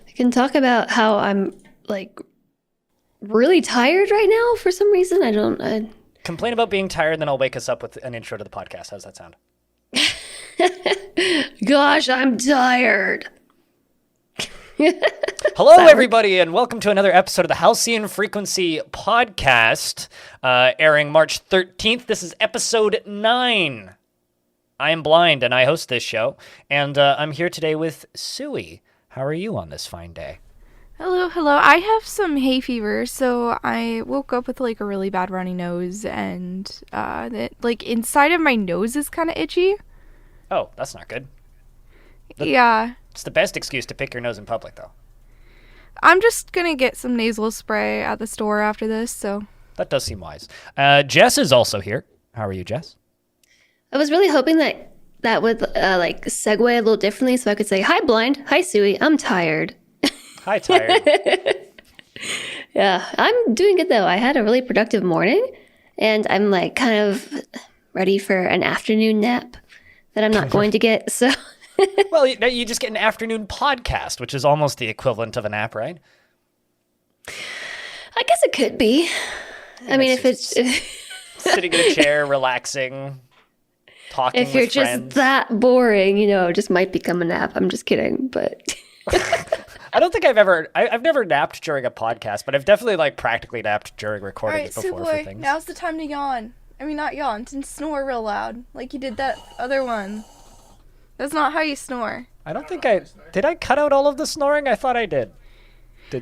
I can talk about how I'm like really tired right now for some reason. Complain about being tired, then I'll wake us up with an intro to the podcast. How's that sound? Gosh, I'm tired. Hello, everybody, and welcome to another episode of the Halcyon Frequency podcast, airing March 13th. This is episode 9. I am blind, and I host this show, and I'm here today with Suboi. How are you on this fine day? Hello. I have some hay fever, so I woke up with like a really bad runny nose, and inside of my nose is kind of itchy. Oh, that's not good. Yeah. It's the best excuse to pick your nose in public, though. I'm just gonna get some nasal spray at the store after this, so. That does seem wise. Jess is also here. How are you, Jess? I was really hoping that would segue a little differently so I could say, hi, blind. Hi, Suboi. I'm tired. Hi, tired. Yeah, I'm doing good, though. I had a really productive morning, and I'm like kind of ready for an afternoon nap that I'm not going to get, so... Well, you just get an afternoon podcast, which is almost the equivalent of a nap, right? I guess it could be. I mean, if it's... Sitting in a chair, relaxing, talking with friends. If you're just that boring, it just might become a nap. I'm just kidding, but... I don't think I've never napped during a podcast, but I've definitely practically napped during recordings before for things. Now's the time to yawn. I mean, not yawn, to snore real loud, like you did that other one. That's not how you snore. I don't think did I cut out all of the snoring? I thought I did.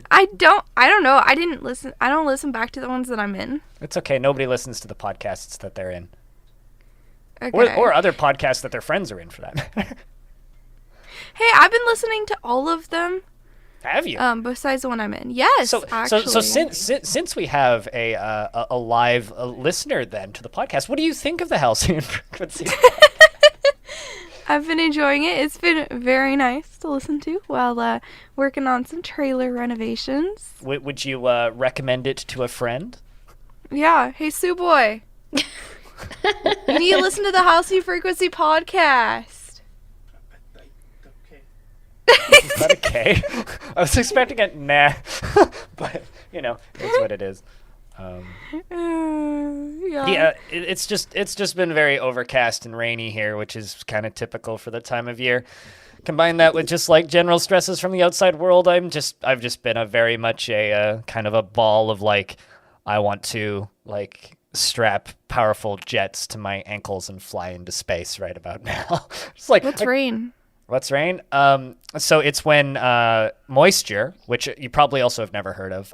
I don't know. I didn't listen. I don't listen back to the ones that I'm in. It's okay. Nobody listens to the podcasts that they're in. Okay. Or other podcasts that their friends are in, for that matter. Hey, I've been listening to all of them. Have you? Besides the one I'm in. Yes, actually. So since we have a live listener then to the podcast, what do you think of the Halcyon Frequency? I've been enjoying it. It's been very nice to listen to while working on some trailer renovations. Would you recommend it to a friend? Yeah. Hey, Suboi. You need to listen to the Halcyon Frequency podcast. Is that okay? I was expecting a nah, but it's what it is. Yeah. It's just been very overcast and rainy here, which is kind of typical for the time of year. Combine that with just general stresses from the outside world, I've just been a very much a kind of a ball of I want to strap powerful jets to my ankles and fly into space right about now. It's What's rain? What's rain? So it's when moisture, which you probably also have never heard of,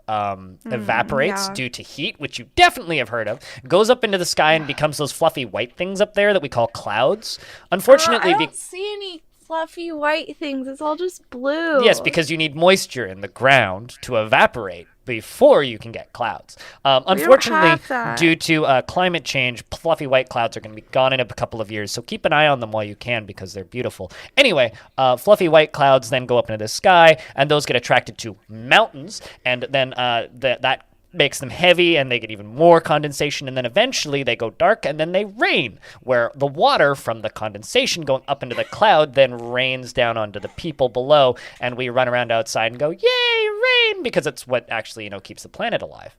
evaporates due to heat, which you definitely have heard of, goes up into the sky and becomes those fluffy white things up there that we call clouds. Unfortunately, I don't see any fluffy white things. It's all just blue. Yes, because you need moisture in the ground to evaporate before you can get clouds. Unfortunately, due to climate change, fluffy white clouds are going to be gone in a couple of years, so keep an eye on them while you can because they're beautiful. Anyway, fluffy white clouds then go up into the sky, and those get attracted to mountains, and then that makes them heavy, and they get even more condensation, and then eventually they go dark, and then they rain, where the water from the condensation going up into the cloud then rains down onto the people below, and we run around outside and go, yay, rain, because it's what actually, keeps the planet alive.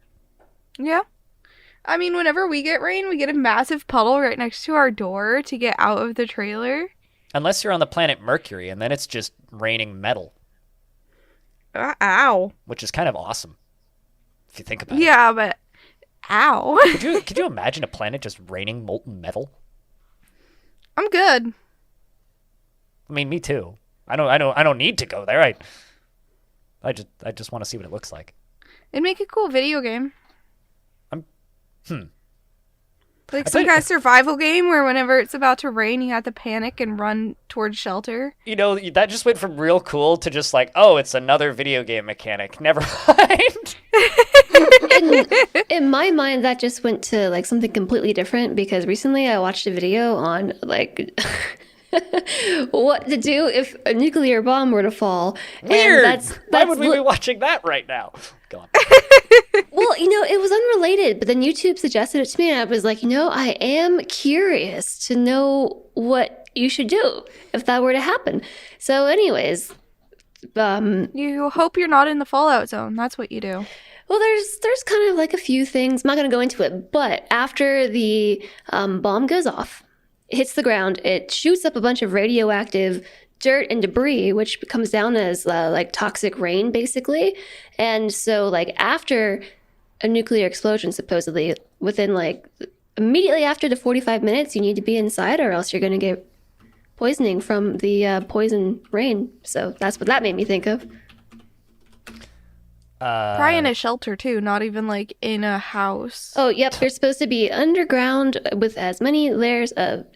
Yeah. I mean, whenever we get rain, we get a massive puddle right next to our door to get out of the trailer. Unless you're on the planet Mercury, and then it's just raining metal. Ow. Which is kind of awesome. If you think about it. Yeah, but ow. Could you imagine a planet just raining molten metal? I'm good. I mean, me too. I don't need to go there. I just want to see what it looks like. It'd make a cool video game. Like some kind of survival game where whenever it's about to rain, you have to panic and run towards shelter. That just went from real cool to just oh, it's another video game mechanic. Never mind. In my mind, that just went to something completely different because recently I watched a video on what to do if a nuclear bomb were to fall. Weird. And Why would we be watching that right now? Go on. Well, it was unrelated, but then YouTube suggested it to me, and I was like, I am curious to know what you should do if that were to happen. So anyways, You hope you're not in the fallout zone. That's what you do. Well, there's kind of like a few things. I'm not going to go into it, but after the bomb goes off, it hits the ground, it shoots up a bunch of radioactive dirt and debris, which comes down as like toxic rain, basically. And so, like after a nuclear explosion, supposedly within like immediately after the 45 minutes, you need to be inside, or else you're going to get poisoning from the poison rain. So that's what that made me think of. Probably in a shelter too, not even like in a house. Oh, yep. You're supposed to be underground with as many layers of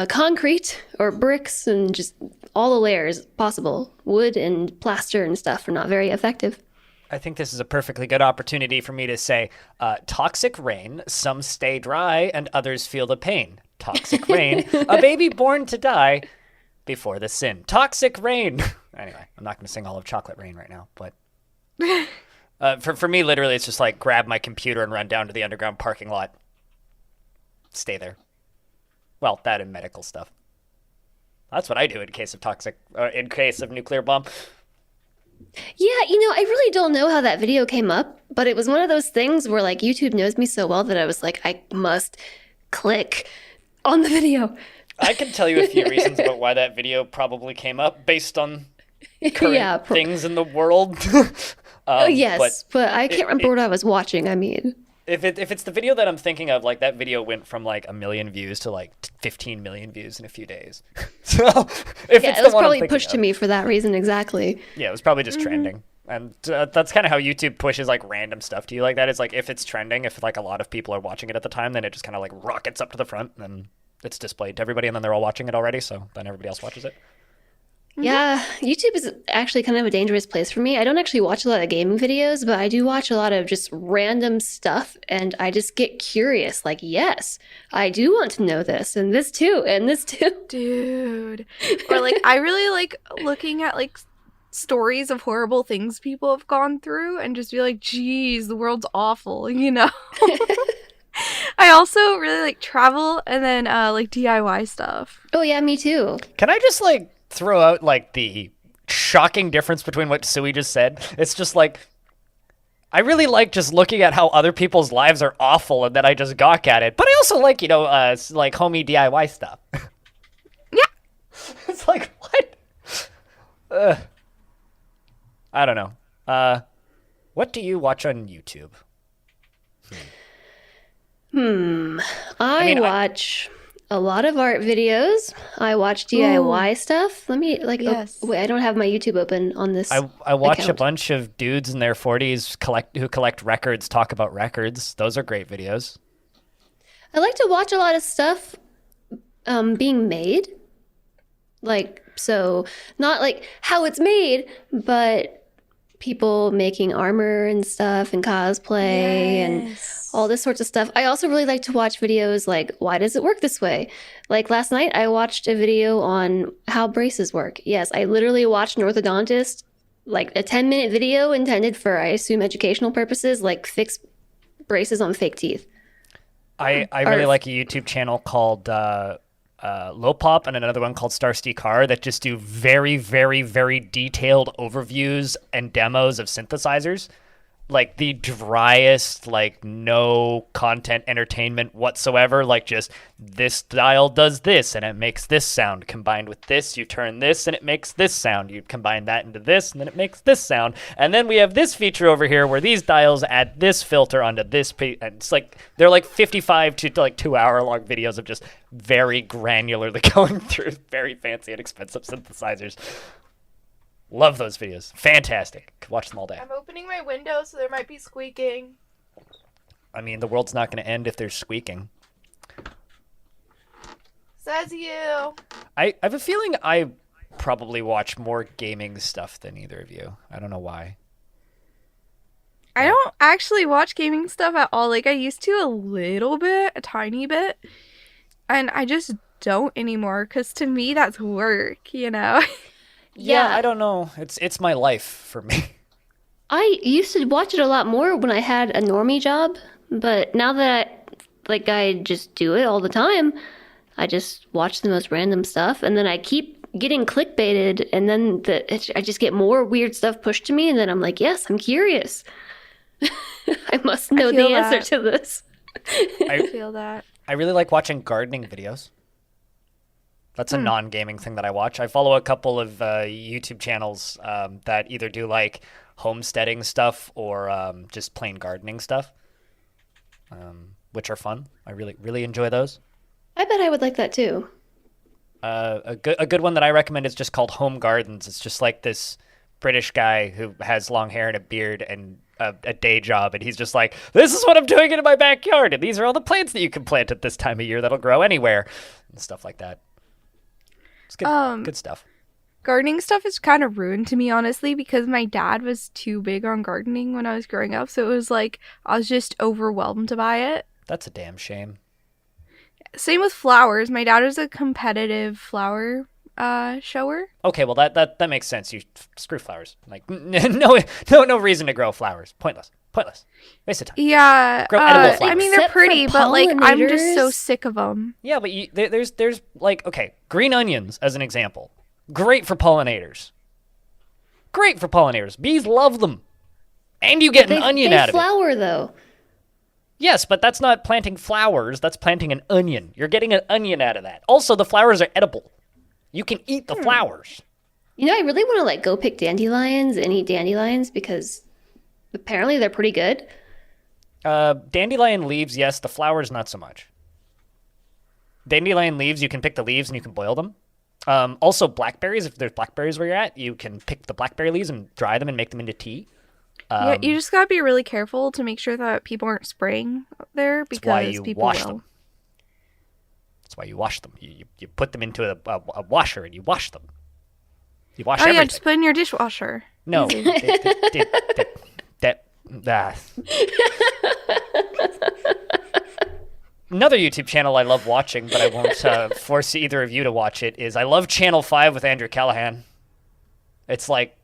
concrete or bricks and just all the layers possible. Wood and plaster and stuff are not very effective. I think this is a perfectly good opportunity for me to say, toxic rain, some stay dry and others feel the pain. Toxic rain, a baby born to die before the sin. Toxic rain. Anyway, I'm not going to sing all of Chocolate Rain right now, but for me, literally, it's just like grab my computer and run down to the underground parking lot. Stay there. Well, that and medical stuff. That's what I do in case of nuclear bomb. Yeah, I really don't know how that video came up, but it was one of those things where like YouTube knows me so well that I was like, I must click on the video. I can tell you a few reasons about why that video probably came up based on current things in the world. Yes, but I can't remember what I was watching. I mean, if it's the video that I'm thinking of, like that video went from like 1 million views to like 15 million views in a few days. So if yeah, it's it the was one I'm probably thinking pushed to of. me for that reason exactly. Yeah, it was probably just trending. And that's kind of how YouTube pushes like random stuff to you like that. It's like if it's trending, if like a lot of people are watching it at the time, then it just kind of like rockets up to the front and then it's displayed to everybody and then they're all watching it already. So then everybody else watches it. Yeah, YouTube is actually kind of a dangerous place for me. I don't actually watch a lot of gaming videos, but I do watch a lot of just random stuff, and I just get curious. Like, yes, I do want to know this, and this too, and this too. Dude. Or like, I really like looking at like stories of horrible things people have gone through and just be like, geez, the world's awful, I also really like travel and then like DIY stuff. Oh yeah, me too. Can I just like throw out like the shocking difference between what Suboi just said? It's just like I really like just looking at how other people's lives are awful and then I just gawk at it. But I also like, like homey DIY stuff. Yeah. It's like, what? I don't know. What do you watch on YouTube? I watch a lot of art videos. I watch DIY stuff. Let me Yes. wait, I don't have my YouTube open on this. I watch a account. bunch of dudes in their 40s who collect records talk about records. Those are great videos. I like to watch a lot of stuff being made. Like, so not like how it's made, but people making armor and stuff and cosplay and all this sorts of stuff. I also really like to watch videos like, why does it work this way? Like last night, I watched a video on how braces work. Yes, I literally watched an orthodontist, like a 10-minute video intended for, I assume, educational purposes, like fix braces on fake teeth. I really like a YouTube channel called Lopop and another one called Starsty Car that just do very, very, very detailed overviews and demos of synthesizers. Like the driest, like no content entertainment whatsoever. Like just this dial does this and it makes this sound. Combined with this, you turn this and it makes this sound. You combine that into this and then it makes this sound. And then we have this feature over here where these dials add this filter onto this. And it's like they're like 55 to like 2 hour long videos of just very granularly going through very fancy and expensive synthesizers. Love those videos. Fantastic. Could watch them all day. I'm opening my window, so there might be squeaking. I mean, the world's not going to end if there's squeaking. Says you. I have a feeling I probably watch more gaming stuff than either of you. I don't know why. I don't actually watch gaming stuff at all. Like, I used to a little bit, a tiny bit. And I just don't anymore, because to me, that's work, Yeah, I don't know. It's my life for me. I used to watch it a lot more when I had a normie job, but now that I just do it all the time, I just watch the most random stuff, and then I keep getting clickbaited, and then I just get more weird stuff pushed to me, and then I'm like, yes, I'm curious. I must know the answer to this. I feel that. I really like watching gardening videos. That's a non-gaming thing that I watch. I follow a couple of YouTube channels that either do like homesteading stuff or just plain gardening stuff, which are fun. I really enjoy those. I bet I would like that too. A good one that I recommend is just called Home Gardens. It's just like this British guy who has long hair and a beard and a day job, and he's just like, this is what I'm doing in my backyard, and these are all the plants that you can plant at this time of year that'll grow anywhere, and stuff like that. It's good, good stuff. Gardening stuff is kind of ruined to me, honestly, because my dad was too big on gardening when I was growing up, so it was like I was just overwhelmed by it. That's a damn shame. Same with flowers. My dad was a competitive flower shower. Okay, well that makes sense. You screw flowers. Like no reason to grow flowers. Pointless. Waste of time. Yeah. Grow edible flowers. I mean, they're pretty, but like I'm just so sick of them. Yeah, but there's like, okay, green onions as an example. Great for pollinators. Bees love them, and you get an onion out of it. They flower though. Yes, but that's not planting flowers. That's planting an onion. You're getting an onion out of that. Also, the flowers are edible. You can eat the flowers. You know, I really want to like go pick dandelions and eat dandelions because apparently they're pretty good. Dandelion leaves, yes. The flowers, not so much. Dandelion leaves, you can pick the leaves and you can boil them. Also, blackberries, if there's blackberries where you're at, you can pick the blackberry leaves and dry them and make them into tea. Yeah, you just gotta be really careful to make sure that people aren't spraying there because people will. Them. That's why you wash them. You put them into a washer and you wash them. You wash everything. Yeah, just put in your dishwasher. No. Another YouTube channel I love watching, but I won't force either of you to watch it, is I love Channel 5 with Andrew Callahan. It's like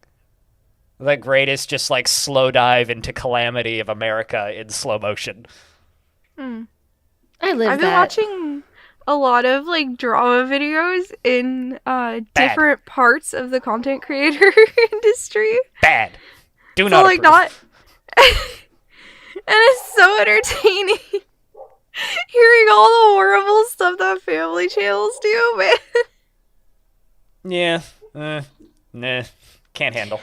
the greatest just like slow dive into calamity of America in slow motion. I've been watching a lot of like drama videos in different parts of the content creator industry. Bad. Do not like approve. And it's so entertaining hearing all the horrible stuff that family channels do, man. Yeah. Nah. Can't handle.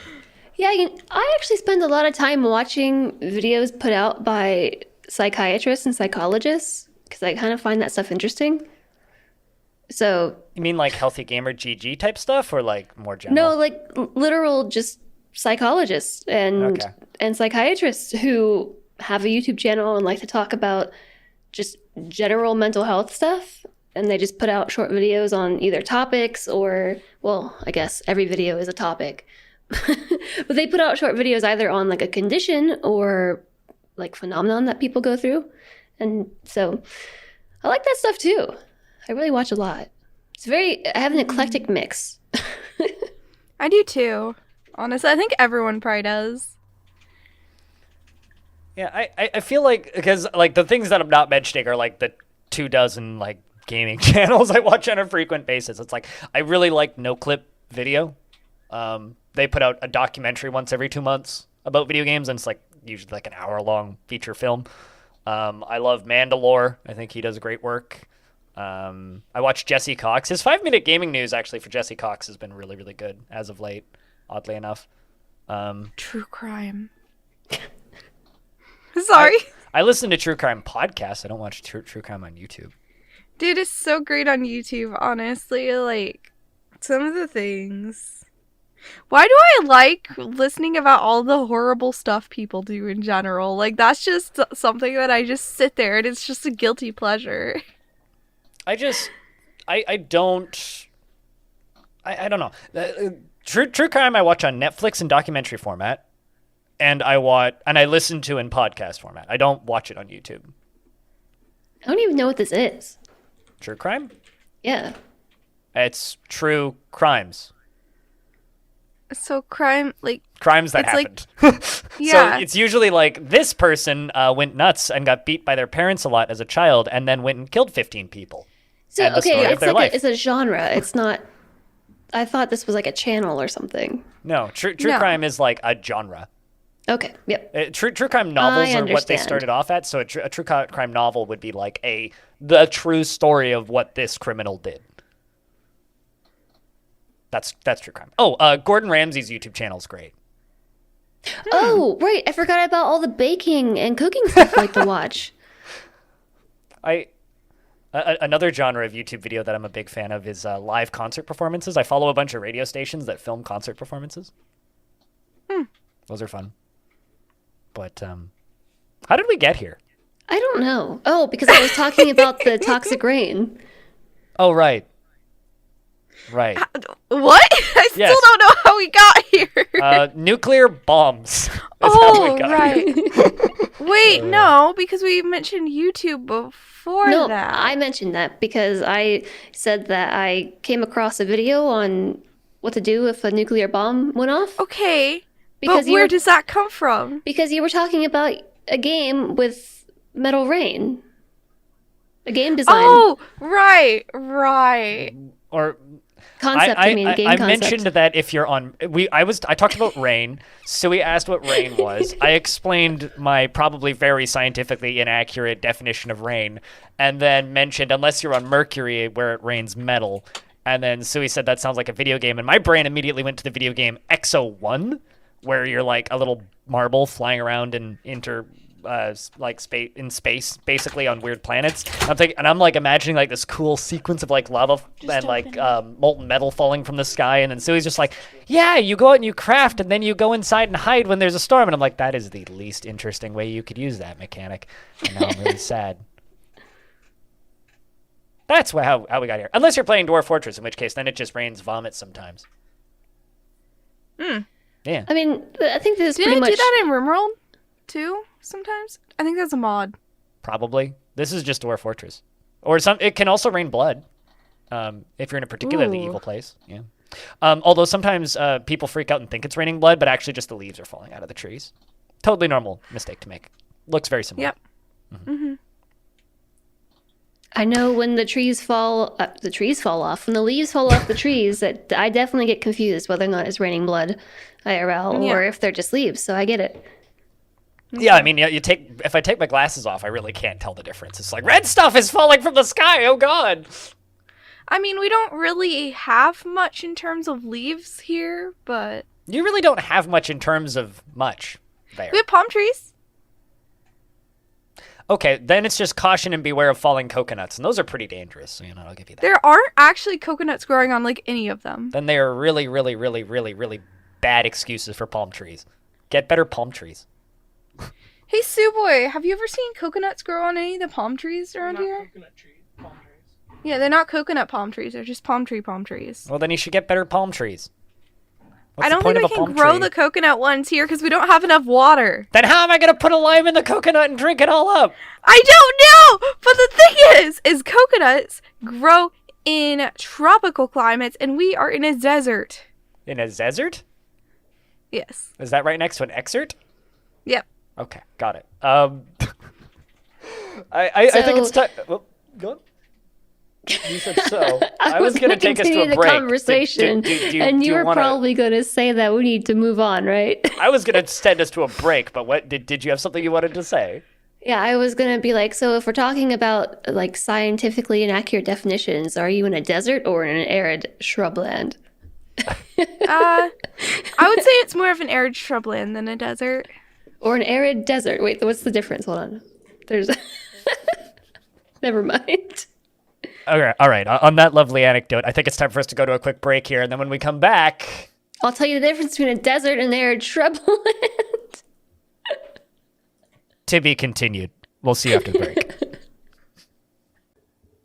Yeah, I actually spend a lot of time watching videos put out by psychiatrists and psychologists because I kind of find that stuff interesting. So you mean like Healthy Gamer GG type stuff, or like more general? No, like literal just psychologists and psychiatrists who have a YouTube channel and like to talk about just general mental health stuff. And they just put out short videos on either topics or, well, I guess every video is a topic. But they put out short videos either on like a condition or like phenomenon that people go through. And so I like that stuff too. I really watch a lot. I have an eclectic mix. I do too. Honestly, I think everyone probably does. Yeah, I feel like, because like the things that I'm not mentioning are like the 24 like gaming channels I watch on a frequent basis. It's like, I really like No Clip Video. They put out a documentary once every 2 months about video games, and it's like usually like an hour-long feature film. I love Mandalore. I think he does great work. I watch Jesse Cox. His 5-minute gaming news, actually, for Jesse Cox has been really, really good as of late, oddly enough. True crime. Sorry. I listen to true crime podcasts. I don't watch true crime on YouTube. Dude, it's so great on YouTube, honestly. Like, some of the things. Why do I like listening about all the horrible stuff people do in general? Like, that's just something that I just sit there and it's just a guilty pleasure. I don't know. True crime I watch on Netflix in documentary format, and I listen to in podcast format. I don't watch it on YouTube. I don't even know what this is. True crime? Yeah. It's true crimes. So crimes that happened. Like, yeah. So it's usually like this person went nuts and got beat by their parents a lot as a child and then went and killed 15 people. So, okay, it's like it's a genre. It's not I thought this was like a channel or something. No, true No. crime is like a genre. Okay, yep. True crime novels I are what they understand. started off at. So a true crime novel would be like the true story of what this criminal did. That's true crime. Oh, Gordon Ramsay's YouTube channel is great. Oh, right. I forgot about all the baking and cooking stuff I like to watch. Another genre of YouTube video that I'm a big fan of is live concert performances. I follow a bunch of radio stations that film concert performances. Those are fun. But how did we get here? I don't know. Oh, because I was talking about the toxic rain. Oh, right. Right. What? I still Yes. don't know how we got here. Nuclear bombs. That's how we got right. here. Wait, no, because we mentioned YouTube before No, that. I mentioned that because I said that I came across a video on what to do if a nuclear bomb went off. Okay, Because but where does that come from? Because you were talking about a game with metal rain. A game design. Oh, right. Or Concept, game I concept. mentioned that if you're on, I talked about rain. So we asked what rain was. I explained my probably very scientifically inaccurate definition of rain, and then mentioned unless you're on Mercury where it rains metal. And then Sui said that sounds like a video game, and my brain immediately went to the video game Exo 1, where you're like a little marble flying around in space, basically on weird planets. I'm like imagining like this cool sequence of like lava and like molten metal falling from the sky, and then Sui's just like, yeah, you go out and you craft, and then you go inside and hide when there's a storm. And I'm like, that is the least interesting way you could use that mechanic. And now I'm really sad. That's how we got here. Unless you're playing Dwarf Fortress, in which case then it just rains vomit sometimes. Yeah. I mean, I think this is Didn't pretty it much. do that in RimWorld too? Sometimes I think that's a mod. Probably. This is just Dwarf Fortress. Or it can also rain blood. If you're in a particularly Ooh. evil place. Yeah. Although sometimes people freak out and think it's raining blood, but actually just the leaves are falling out of the trees. Totally normal mistake to make. Looks very similar. Yep. Mm-hmm. I know when the trees fall off, when the leaves fall off the trees, that I definitely get confused whether or not it's raining blood IRL Yeah. or if they're just leaves. So I get it. Yeah, I mean, if I take my glasses off, I really can't tell the difference. It's like, red stuff is falling from the sky, oh god! I mean, we don't really have much in terms of leaves here, but You really don't have much in terms of much there. we have palm trees. Okay, then it's just caution and beware of falling coconuts, and those are pretty dangerous, so I'll give you that. There aren't actually coconuts growing on like any of them. Then they are really, really, really, really, really bad excuses for palm trees. Get better palm trees. Hey, Suboi, have you ever seen coconuts grow on any of the palm trees around Not here? coconut tree, palm trees. Yeah, they're not coconut palm trees. They're just palm trees. Well, then you should get better palm trees. What's I don't the point think we of a can palm grow tree? the coconut ones here because we don't have enough water. Then how am I going to put a lime in the coconut and drink it all up? I don't know! But the thing is coconuts grow in tropical climates and we are in a desert. In a desert? Yes. Is that right next to an exert? Yep. Okay, got it. I think it's time. Well, go on. You said so. I was going going to to take us to continue a the break. conversation, and you were wanna- probably going to say that we need to move on, right? I was going to send us to a break, but what did you have something you wanted to say? Yeah, I was going to be like, so if we're talking about like scientifically inaccurate definitions, are you in a desert or in an arid shrubland? I would say it's more of an arid shrubland than a desert. Or an arid desert. Wait, what's the difference? Hold on. There's. Never mind. Okay, all right. On that lovely anecdote, I think it's time for us to go to a quick break here, and then when we come back, I'll tell you the difference between a desert and an arid shrubland. to be continued. We'll see you after the break.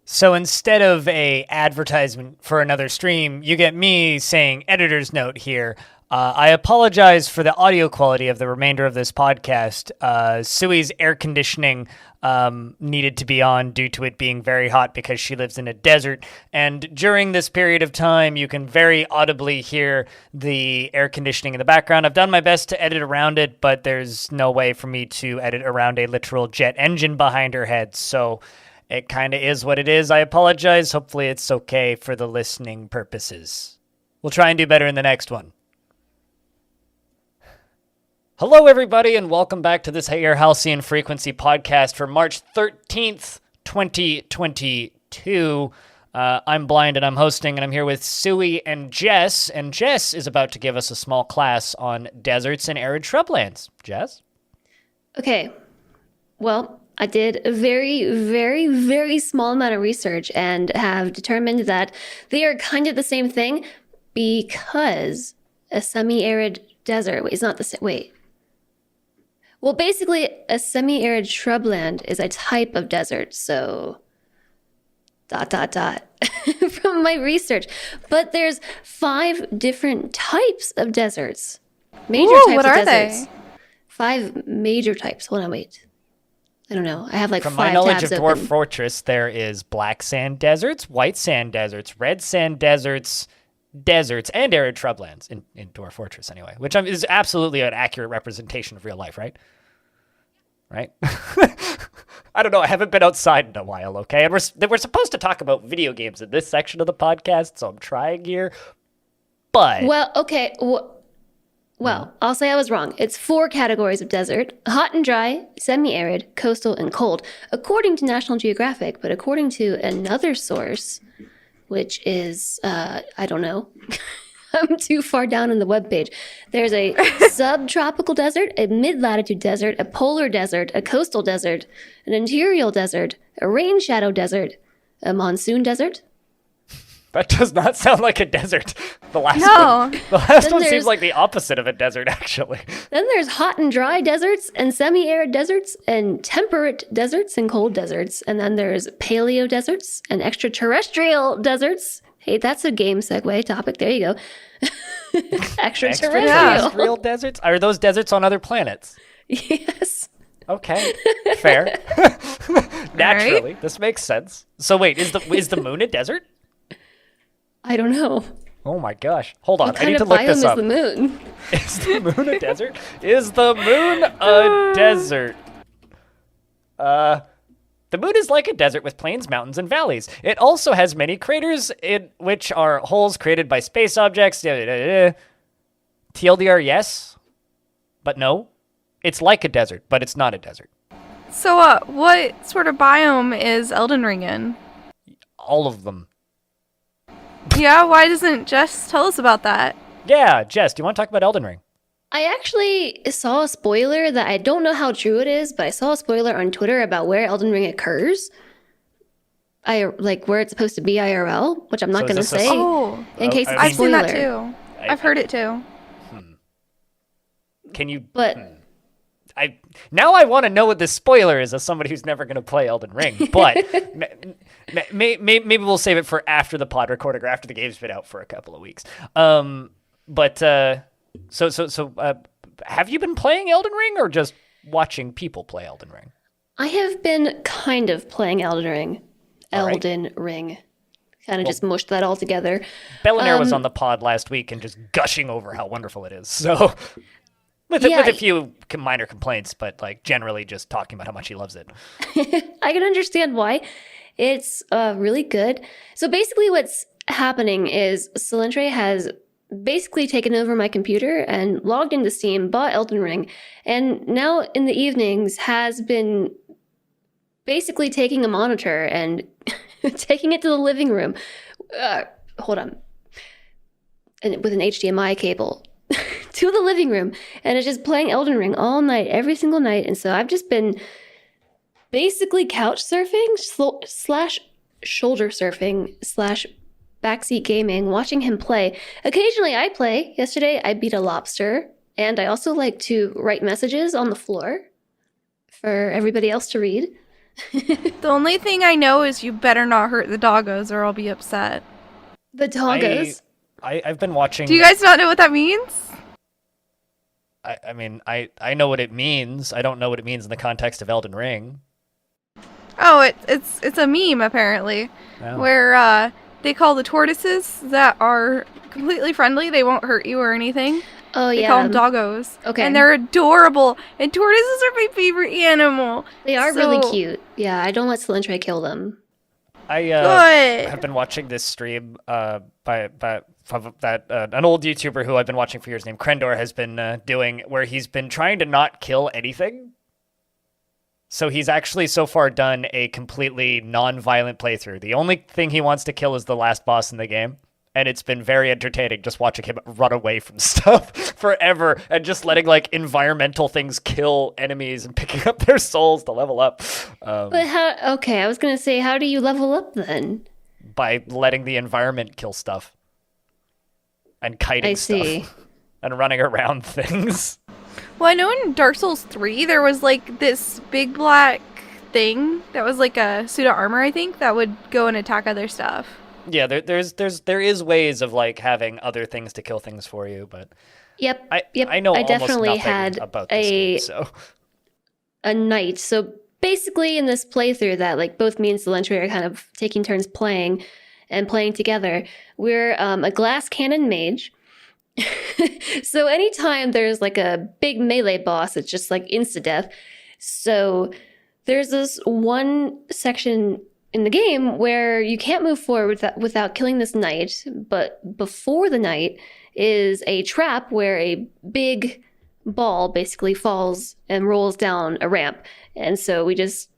So instead of a advertisement for another stream, you get me saying editor's note here. I apologize for the audio quality of the remainder of this podcast. Sui's air conditioning needed to be on due to it being very hot because she lives in a desert. And during this period of time, you can very audibly hear the air conditioning in the background. I've done my best to edit around it, but there's no way for me to edit around a literal jet engine behind her head. So it kind of is what it is. I apologize. Hopefully it's okay for the listening purposes. We'll try and do better in the next one. Hello, everybody, and welcome back to this here Halcyon Frequency podcast for March 13th, 2022. I'm Blind, and I'm hosting, and I'm here with Suboi and Jess, and Jess is about to give us a small class on deserts and arid shrublands. Jess? Okay, well, I did a very, very, very small amount of research and have determined that they are kind of the same thing because a semi-arid desert is not the same. Wait. Well, basically, a semi-arid shrubland is a type of desert, so... ... from my research. But there's 5 different types of deserts. Major types what of are deserts. they? 5 major types. Hold on, wait. I don't know. I have like From 5 my knowledge tabs of Dwarf open. Fortress, there is black sand deserts, white sand deserts, red sand deserts, and arid shrublands in Dwarf Fortress anyway, which is absolutely an accurate representation of real life, right? Right? I don't know. I haven't been outside in a while, okay? And we're supposed to talk about video games in this section of the podcast, so I'm trying here. But... Well, okay. Well, I'll say I was wrong. It's 4 categories of desert: hot and dry, semi-arid, coastal, and cold, according to National Geographic. But according to another source, which is, I don't know. I'm too far down on the webpage. There's a subtropical desert, a mid-latitude desert, a polar desert, a coastal desert, an interior desert, a rain shadow desert, a monsoon desert. That does not sound like a desert. The last No. one. The last Then one seems there's- like the opposite of a desert, actually. Then there's hot and dry deserts and semi-arid deserts and temperate deserts and cold deserts. And then there's paleo deserts and extraterrestrial deserts. Hey, that's a game segue topic. There you go. Extraterrestrial. Extraterrestrial deserts? Are those deserts on other planets? Yes. Okay, fair. Naturally, this makes sense. So wait, is the moon a desert? I don't know. Oh my gosh. Hold on, What I kind need to of look biome this is up. the moon? Is the moon a desert? Is the moon a desert? The moon is like a desert with plains, mountains, and valleys. It also has many craters, in which are holes created by space objects. TLDR, yes, but no. It's like a desert, but it's not a desert. So, what sort of biome is Elden Ring in? All of them. Yeah, why doesn't Jess tell us about that? Yeah, Jess, do you want to talk about Elden Ring? I actually saw a spoiler that I don't know how true it is, but I saw a spoiler on Twitter about where Elden Ring occurs. Like where it's supposed to be IRL, which I'm not So is going to this a- say Oh, in case I it's a I've seen spoiler. that too. I've heard it too. Can you... But Now I want to know what this spoiler is as somebody who's never going to play Elden Ring, but maybe we'll save it for after the pod recording or after the game's been out for a couple of weeks. So have you been playing Elden Ring or just watching people play Elden Ring? I have been kind of playing Elden Ring. All right. Elden Ring. Kind of just mushed that all together. Bellinaire was on the pod last week and just gushing over how wonderful it is. So with a few minor complaints, but like generally just talking about how much he loves it. I can understand why. It's really good. So basically what's happening is Solentre has basically taken over my computer and logged into Steam, bought Elden Ring, and now in the evenings has been basically taking a monitor and taking it to the living room. Hold on. And with an HDMI cable to the living room, and it's just playing Elden Ring all night, every single night. And so I've just been basically couch surfing slash shoulder surfing slash backseat gaming, watching him play. Occasionally I play. Yesterday I beat a lobster, and I also like to write messages on the floor for everybody else to read. The only thing I know is you better not hurt the doggos or I'll be upset. The doggos. I've been watching... Do you guys not know what that means? I mean, I know what it means. I don't know what it means in the context of Elden Ring. Oh, it's a meme apparently, Oh. where they call the tortoises that are completely friendly. They won't hurt you or anything. Oh They yeah. call them doggos. Okay. And they're adorable. And tortoises are my favorite animal. They are So- really cute. Yeah, I don't let Solentre kill them. I Good. have been watching this stream by an old YouTuber who I've been watching for years named Krendor has been doing, where he's been trying to not kill anything. So he's actually so far done a completely non-violent playthrough. The only thing he wants to kill is the last boss in the game. And it's been very entertaining just watching him run away from stuff forever and just letting like environmental things kill enemies and picking up their souls to level up. But how? Okay, I was gonna say, how do you level up then? By letting the environment kill stuff. And kiting stuff. And running around things. Well, I know in Dark Souls 3, there was, like, this big black thing that was, like, a suit of armor, I think, that would go and attack other stuff. Yeah, there is ways of, like, having other things to kill things for you, but... Yep, I know almost definitely nothing had about this game, so... a knight. So, basically, in this playthrough that, like, both me and Celentry are kind of taking turns playing and playing together, we're a glass cannon mage. So anytime there's like a big melee boss, it's just like insta-death. So there's this one section in the game where you can't move forward without killing this knight, but before the knight is a trap where a big ball basically falls and rolls down a ramp. And so we just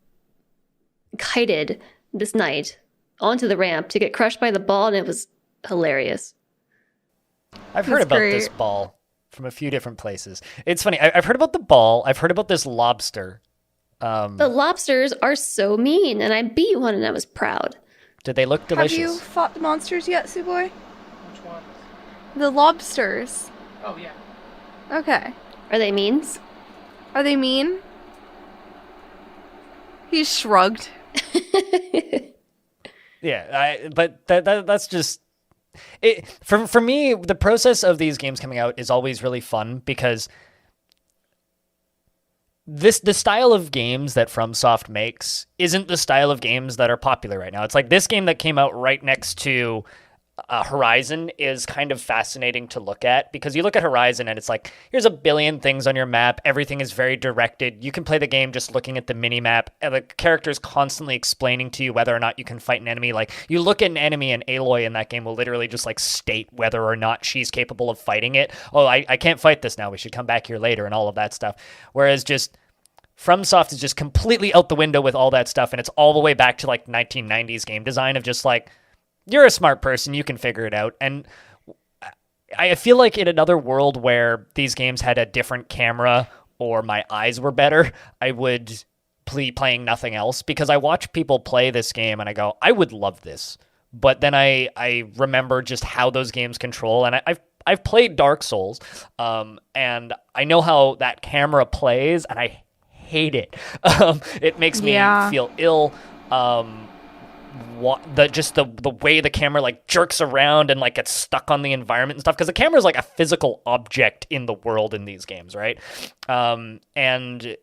kited this knight onto the ramp to get crushed by the ball, and it was hilarious. I've heard about this ball from a few different places. It's funny. I've heard about the ball. I've heard about this lobster. The lobsters are so mean, and I beat one, and I was proud. Did they look delicious? Have you fought the monsters yet, Suboi? Which ones? The lobsters. Oh, yeah. Okay. Are they mean? Are they mean? He shrugged. Yeah, but that's just... For me, the process of these games coming out is always really fun because the style of games that FromSoft makes isn't the style of games that are popular right now. It's like this game that came out right next to Horizon is kind of fascinating to look at because you look at Horizon and it's like, here's a billion things on your map. Everything is very directed. You can play the game just looking at the mini map, and the character's constantly explaining to you whether or not you can fight an enemy. Like you look at an enemy and Aloy in that game will literally just like state whether or not she's capable of fighting it. Oh, I can't fight this now. We should come back here later and all of that stuff. Whereas just FromSoft is just completely out the window with all that stuff. And it's all the way back to like 1990s game design of just like, you're a smart person, you can figure it out. And I feel like in another world where these games had a different camera or my eyes were better, I would be playing nothing else because I watch people play this game and I go, I would love this. But then I remember just how those games control. And I've played Dark Souls and I know how that camera plays and I hate it. It makes me feel ill. The way the camera like jerks around and like gets stuck on the environment and stuff, because the camera is like a physical object in the world in these games, right? And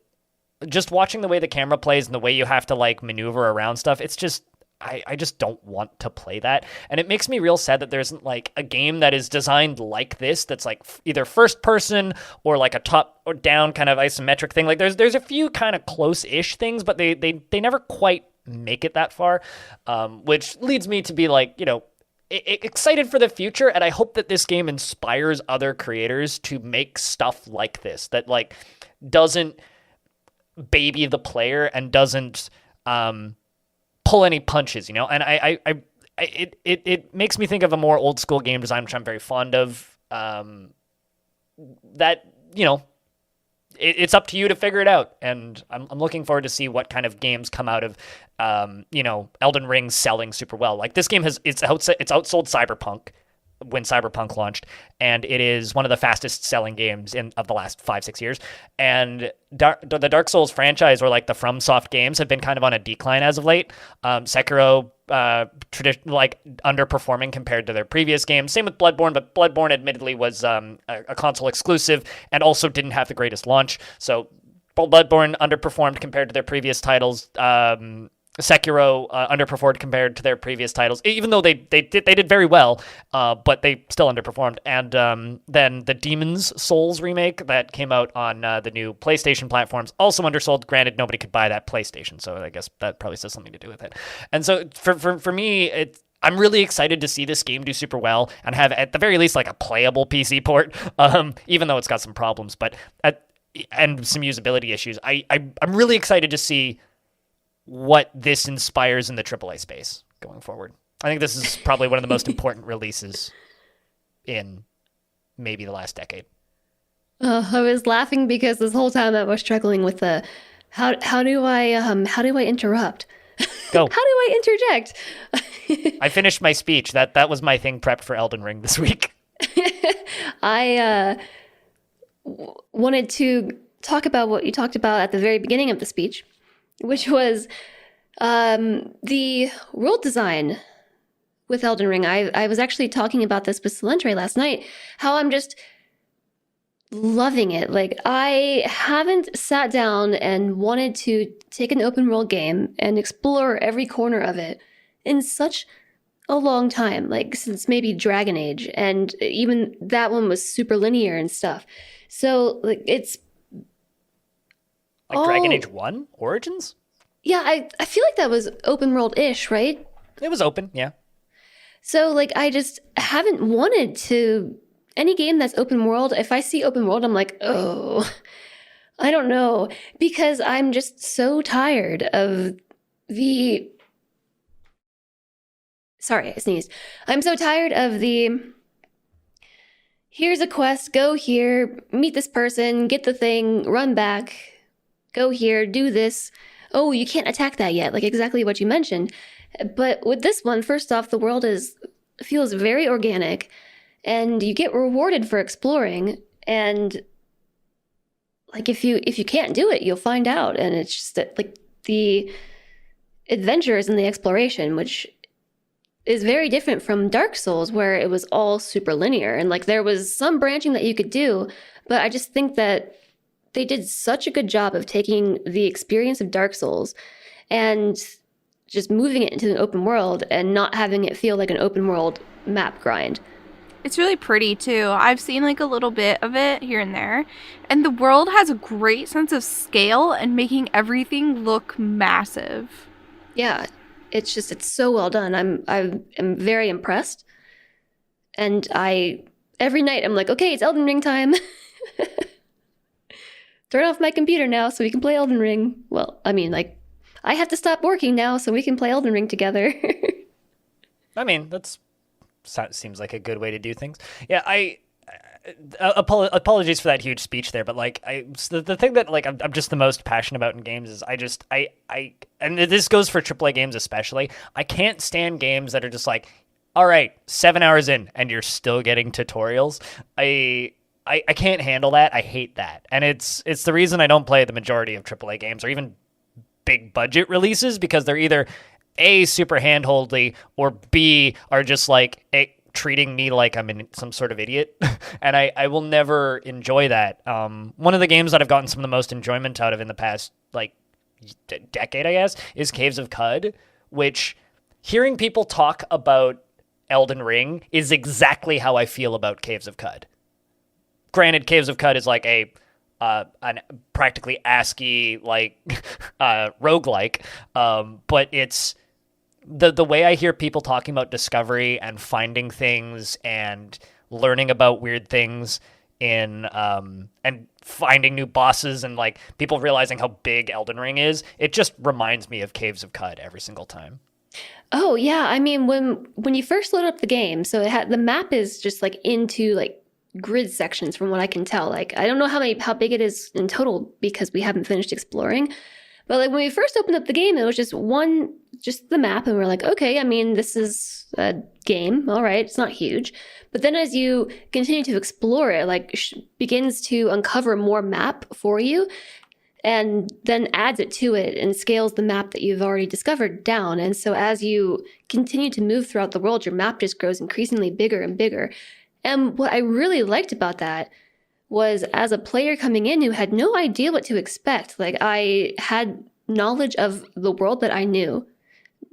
just watching the way the camera plays and the way you have to like maneuver around stuff, it's just I just don't want to play that. And it makes me real sad that there isn't like a game that is designed like this that's like either first person or like a top or down kind of isometric thing. Like there's a few kind of close-ish things, but they never quite make it that far, which leads me to be like, you know, excited for the future. And I hope that this game inspires other creators to make stuff like this that like doesn't baby the player and doesn't pull any punches, you know. And it makes me think of a more old school game design, which I'm very fond of. That, you know, it's up to you to figure it out, and I'm looking forward to see what kind of games come out of, you know, Elden Ring selling super well. Like this game it's outsold Cyberpunk when Cyberpunk launched, and it is one of the fastest selling games of the last 5-6 years. And the Dark Souls franchise, or like the FromSoft games, have been kind of on a decline as of late. Sekiro like underperforming compared to their previous games. Same with Bloodborne, but Bloodborne admittedly was a console exclusive and also didn't have the greatest launch. So Bloodborne underperformed compared to their previous titles. Sekiro underperformed compared to their previous titles, even though they did very well, but they still underperformed. And then the Demon's Souls remake that came out on the new PlayStation platforms also undersold. Granted, nobody could buy that PlayStation, so I guess that probably says something to do with it. And so for me, I'm really excited to see this game do super well and have, at the very least, like a playable PC port, even though it's got some problems, and some usability issues. I'm really excited to see what this inspires in the AAA space going forward. I think this is probably one of the most important releases in maybe the last decade. I was laughing because this whole time I was struggling with the how do I interrupt? Go. How do I interject? I finished my speech. That was my thing prepped for Elden Ring this week. I wanted to talk about what you talked about at the very beginning of the speech, which was the world design with Elden Ring. I was actually talking about this with Solentre last night, how I'm just loving it. Like, I haven't sat down and wanted to take an open world game and explore every corner of it in such a long time, like since maybe Dragon Age, and even that one was super linear and stuff. So like it's like Dragon Age 1 Origins? Yeah, I feel like that was open world-ish, right? It was open, yeah. So like I just haven't wanted to any game that's open world. If I see open world, I'm like, oh, I don't know, because I'm just so tired of the. Sorry, I sneezed. I'm so tired of the. Here's a quest. Go here, meet this person, get the thing, run back, go here, do this. Oh, you can't attack that yet. Like exactly what you mentioned. But with this one, first off, the world feels very organic. And you get rewarded for exploring, and like if you can't do it, you'll find out. And it's just that like the adventure is in the exploration, which is very different from Dark Souls, where it was all super linear and like there was some branching that you could do. But I just think that they did such a good job of taking the experience of Dark Souls and just moving it into an open world and not having it feel like an open world map grind. It's really pretty too. I've seen like a little bit of it here and there. And the world has a great sense of scale and making everything look massive. Yeah, it's so well done. I am very impressed. And every night I'm like, okay, it's Elden Ring time. Turn off my computer now so we can play Elden Ring. Well, I mean, like, I have to stop working now so we can play Elden Ring together. I mean, seems like a good way to do things. Yeah, apologies for that huge speech there, but like the thing that like I'm just the most passionate about in games is I and this goes for AAA games especially. I can't stand games that are just like, all right, 7 hours in and you're still getting tutorials. I can't handle that. I hate that, and it's the reason I don't play the majority of AAA games or even big budget releases, because they're either A, super handholdly, or B, are just like treating me like I'm some sort of idiot. And I will never enjoy that. One of the games that I've gotten some of the most enjoyment out of in the past like decade, I guess, is Caves of Cud, which hearing people talk about Elden Ring is exactly how I feel about Caves of Cud. Granted, Caves of Cud is like an practically ASCII like roguelike, but it's the way I hear people talking about discovery and finding things and learning about weird things in and finding new bosses and like people realizing how big Elden Ring is, it just reminds me of Caves of Cud every single time. Oh yeah, I mean when you first load up the game, so the map is just like into like grid sections from what I can tell. Like I don't know how big it is in total because we haven't finished exploring. But like when we first opened up the game, it was just the map, and we're like, okay, I mean, this is a game, all right, it's not huge. But then as you continue to explore it, like begins to uncover more map for you, and then adds it to it and scales the map that you've already discovered down. And so as you continue to move throughout the world, your map just grows increasingly bigger and bigger. And what I really liked about that was, as a player coming in who had no idea what to expect, like I had knowledge of the world that I knew,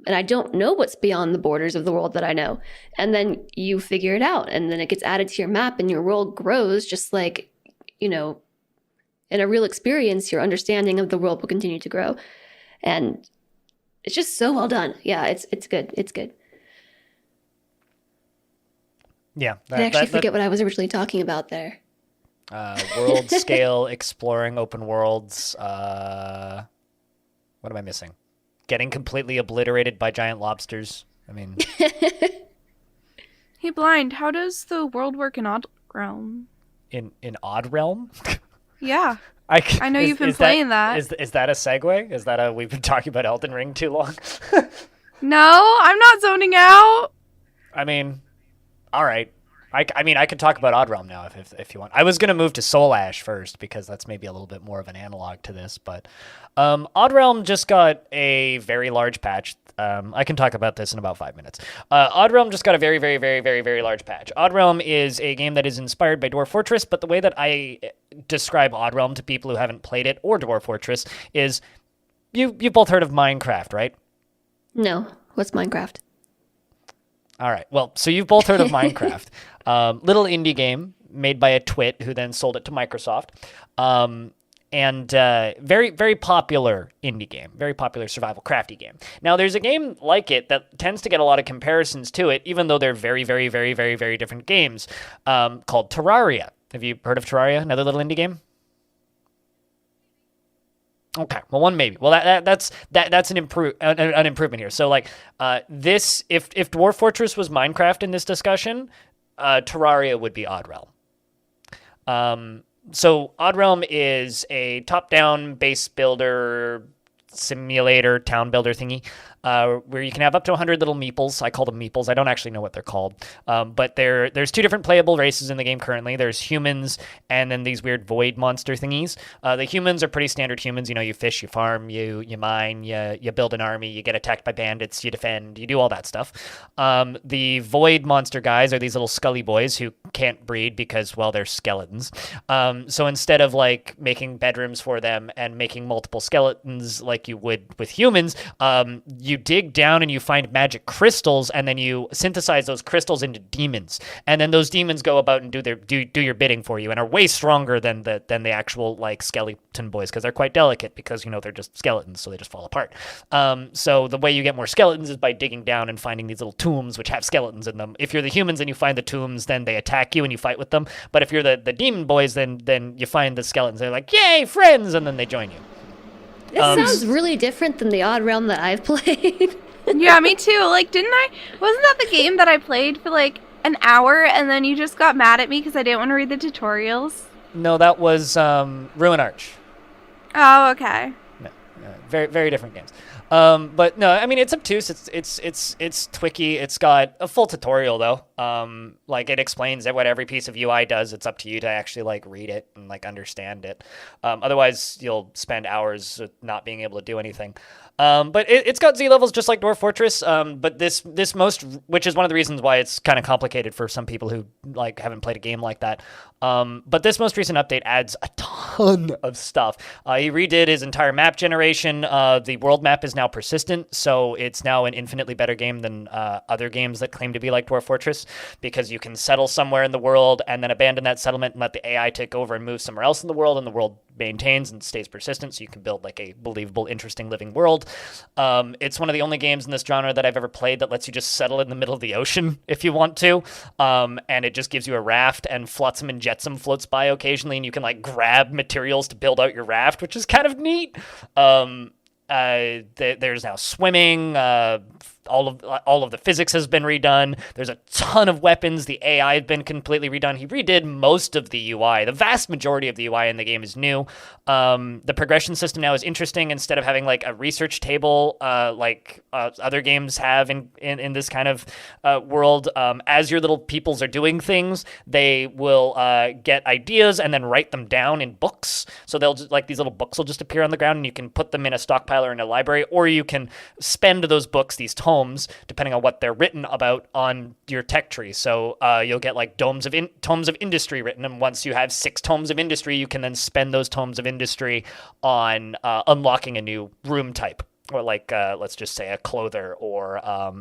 and I don't know what's beyond the borders of the world that I know. And then you figure it out, and then it gets added to your map, and your world grows just like, in a real experience, your understanding of the world will continue to grow. And it's just so well done. Yeah, it's good. It's good. Yeah, I actually forget what I was originally talking about there. World scale exploring open worlds. What am I missing? Getting completely obliterated by giant lobsters. I mean, Hey, Blind, how does the world work in Odd Realm? in Odd Realm. Yeah, I I know you've been is playing that. Is that a segue? Is that a we've been talking about Elden Ring too long? No, I'm not zoning out. I mean, all right. I mean, I could talk about Odd Realm now if you want. I was going to move to Soul Ash first because that's maybe a little bit more of an analog to this. But Odd Realm just got a very large patch. I can talk about this in about 5 minutes. Odd Realm just got a very, very, very, very, very large patch. Odd Realm is a game that is inspired by Dwarf Fortress, but the way that I describe Odd Realm to people who haven't played it or Dwarf Fortress is you've both heard of Minecraft, right? No, what's Minecraft? All right. Well, so you've both heard of Minecraft. Little indie game made by a twit who then sold it to Microsoft. And very, very popular indie game, very popular survival crafty game. Now, there's a game like it that tends to get a lot of comparisons to it, even though they're very, very, very, very, very different games, called Terraria. Have you heard of Terraria, another little indie game? Okay, well, one maybe. Well, that's an improvement here. So like this, if Dwarf Fortress was Minecraft in this discussion, Terraria would be Odd Realm. So Odd Realm is a top-down base builder simulator town builder thingy where you can have up to 100 little meeples. I call them meeples. I don't actually know what they're called. But there's two different playable races in the game currently. There's humans and then these weird void monster thingies. The humans are pretty standard humans. You know, you fish, you farm, you mine, you build an army, you get attacked by bandits, you defend, you do all that stuff. The void monster guys are these little scully boys who can't breed because, well, they're skeletons. So instead of like making bedrooms for them and making multiple skeletons like you would with humans, you dig down and you find magic crystals, and then you synthesize those crystals into demons, and then those demons go about and do your bidding for you, and are way stronger than the actual like skeleton boys because they're quite delicate because they're just skeletons, so they just fall apart. So the way you get more skeletons is by digging down and finding these little tombs which have skeletons in them. If you're the humans and you find the tombs, then they attack you and you fight with them. But if you're the demon boys, then you find the skeletons. They're like, yay, friends, and then they join you. This sounds really different than the Odd Realm that I've played. Yeah, me too. Like, wasn't that the game that I played for like an hour and then you just got mad at me because I didn't want to read the tutorials? No, that was Ruin Arch. Oh, okay. No, very, very different games. But no, I mean, it's obtuse. It's twicky. It's got a full tutorial though. Like it explains what every piece of UI does. It's up to you to actually like read it and like understand it. Otherwise you'll spend hours not being able to do anything. But it's got Z levels just like Dwarf Fortress. But this which is one of the reasons why it's kind of complicated for some people who like haven't played a game like that. But this most recent update adds a ton of stuff. He redid his entire map generation. The world map is now persistent, so it's now an infinitely better game than other games that claim to be like Dwarf Fortress, because you can settle somewhere in the world and then abandon that settlement and let the AI take over and move somewhere else in the world, and the world maintains and stays persistent, so you can build like a believable, interesting living world. It's one of the only games in this genre that I've ever played that lets you just settle in the middle of the ocean if you want to, and it just gives you a raft, and Flotsam and Jetsam floats by occasionally, and you can like grab materials to build out your raft, which is kind of neat. There's now swimming. All of the physics has been redone. There's a ton of weapons. The AI has been completely redone. He redid most of the UI. The vast majority of the UI in the game is new. The progression system now is interesting. Instead of having like a research table like other games have in this kind of world, as your little peoples are doing things, they will get ideas and then write them down in books. So they'll just, like these little books will just appear on the ground, and you can put them in a stockpile or in a library, or you can spend those books, these tomes, depending on what they're written about, on your tech tree. So you'll get like tomes of industry written, and once you have 6 tomes of industry, you can then spend those tomes of industry on unlocking a new room type, or like let's just say a clother, or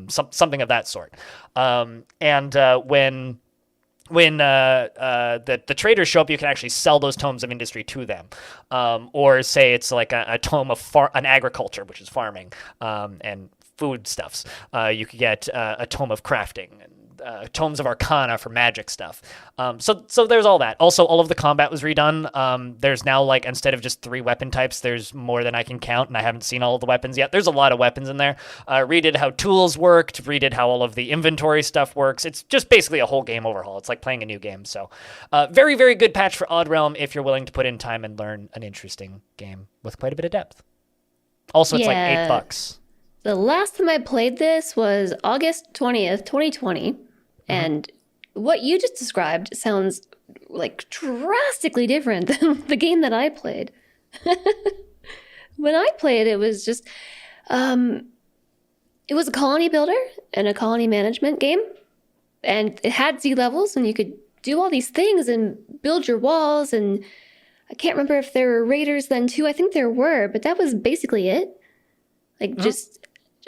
something of that sort. When the traders show up, you can actually sell those tomes of industry to them, or say it's like a tome of an agriculture, which is farming, and foodstuffs. You could get a tome of crafting, and tomes of Arcana for magic stuff. So there's all that. Also, all of the combat was redone. There's now, like, instead of just 3 weapon types, there's more than I can count, and I haven't seen all of the weapons yet. There's a lot of weapons in there. Redid how tools worked, redid how all of the inventory stuff works. It's just basically a whole game overhaul. It's like playing a new game. So very, very good patch for Odd Realm if you're willing to put in time and learn an interesting game with quite a bit of depth. Also, it's like $8. The last time I played this was August 20th, 2020, and what you just described sounds like drastically different than the game that I played. When I played, it was just, it was a colony builder and a colony management game, and it had Z levels, and you could do all these things and build your walls, and I can't remember if there were raiders then too. I think there were, but that was basically it. Like, just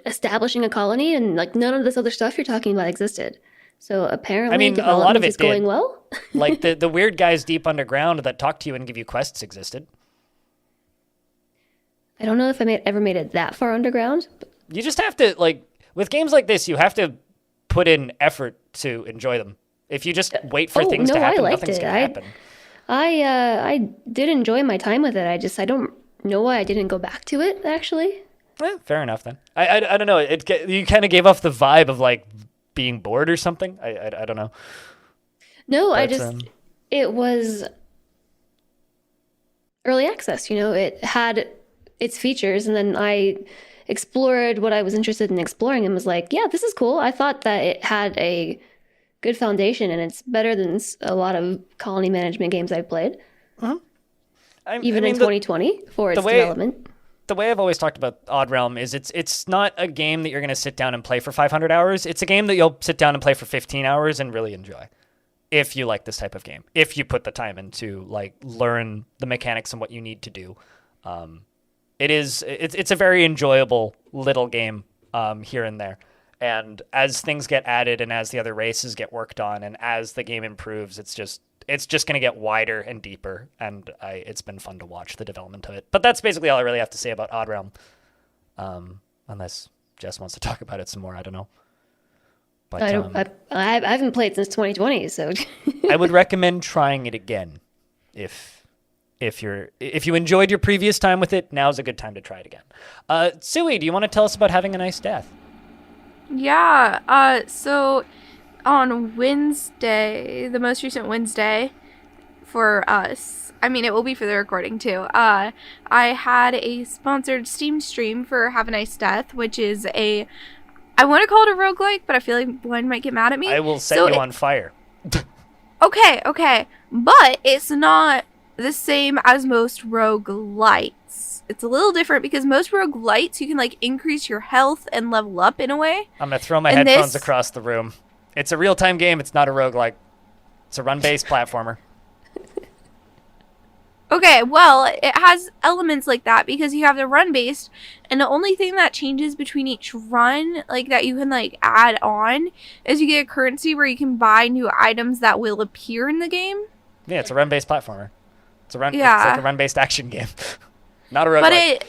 establishing a colony, and like none of this other stuff you're talking about existed. So apparently, I mean, a lot of it is going well. Like the weird guys deep underground that talk to you and give you quests existed. I don't know if I ever made it that far underground. You just have to, like, with games like this, you have to put in effort to enjoy them. If you just wait for things to happen, nothing's going to happen. I did enjoy my time with it. I don't know why I didn't go back to it, actually. Fair enough then. I don't know. You kind of gave off the vibe of like being bored or something. I don't know. No, it was early access. You know, it had its features, and then I explored what I was interested in exploring, and was like, yeah, this is cool. I thought that it had a good foundation, and it's better than a lot of colony management games I've played. Even in 2020 for its development. The way I've always talked about Odd Realm is it's not a game that you're going to sit down and play for 500 hours. It's a game that you'll sit down and play for 15 hours and really enjoy. If you like this type of game, if you put the time in to like learn the mechanics and what you need to do. It's a very enjoyable little game here and there. And as things get added and as the other races get worked on and as the game improves, it's just going to get wider and deeper, and it's been fun to watch the development of it. But that's basically all I really have to say about Odd Realm, unless Jess wants to talk about it some more. I don't know. But I haven't played since 2020, so I would recommend trying it again. If you enjoyed your previous time with it, now's a good time to try it again. Suboi, do you want to tell us about having a nice death? Yeah. So on Wednesday, the most recent Wednesday for us, I mean, it will be for the recording too. I had a sponsored Steam stream for Have a Nice Death, which is I want to call it a roguelike, but I feel like one might get mad at me. I will set you on fire. Okay. But it's not the same as most roguelites. It's a little different because most roguelites, you can like increase your health and level up in a way. I'm going to throw my headphones across the room. It's a real-time game. It's not a roguelike. It's a run-based platformer. Okay, well, it has elements like that because you have the run-based, and the only thing that changes between each run, like that you can like add on, is you get a currency where you can buy new items that will appear in the game. Yeah, it's a run-based platformer. It's like a run-based action game. Not a roguelike. But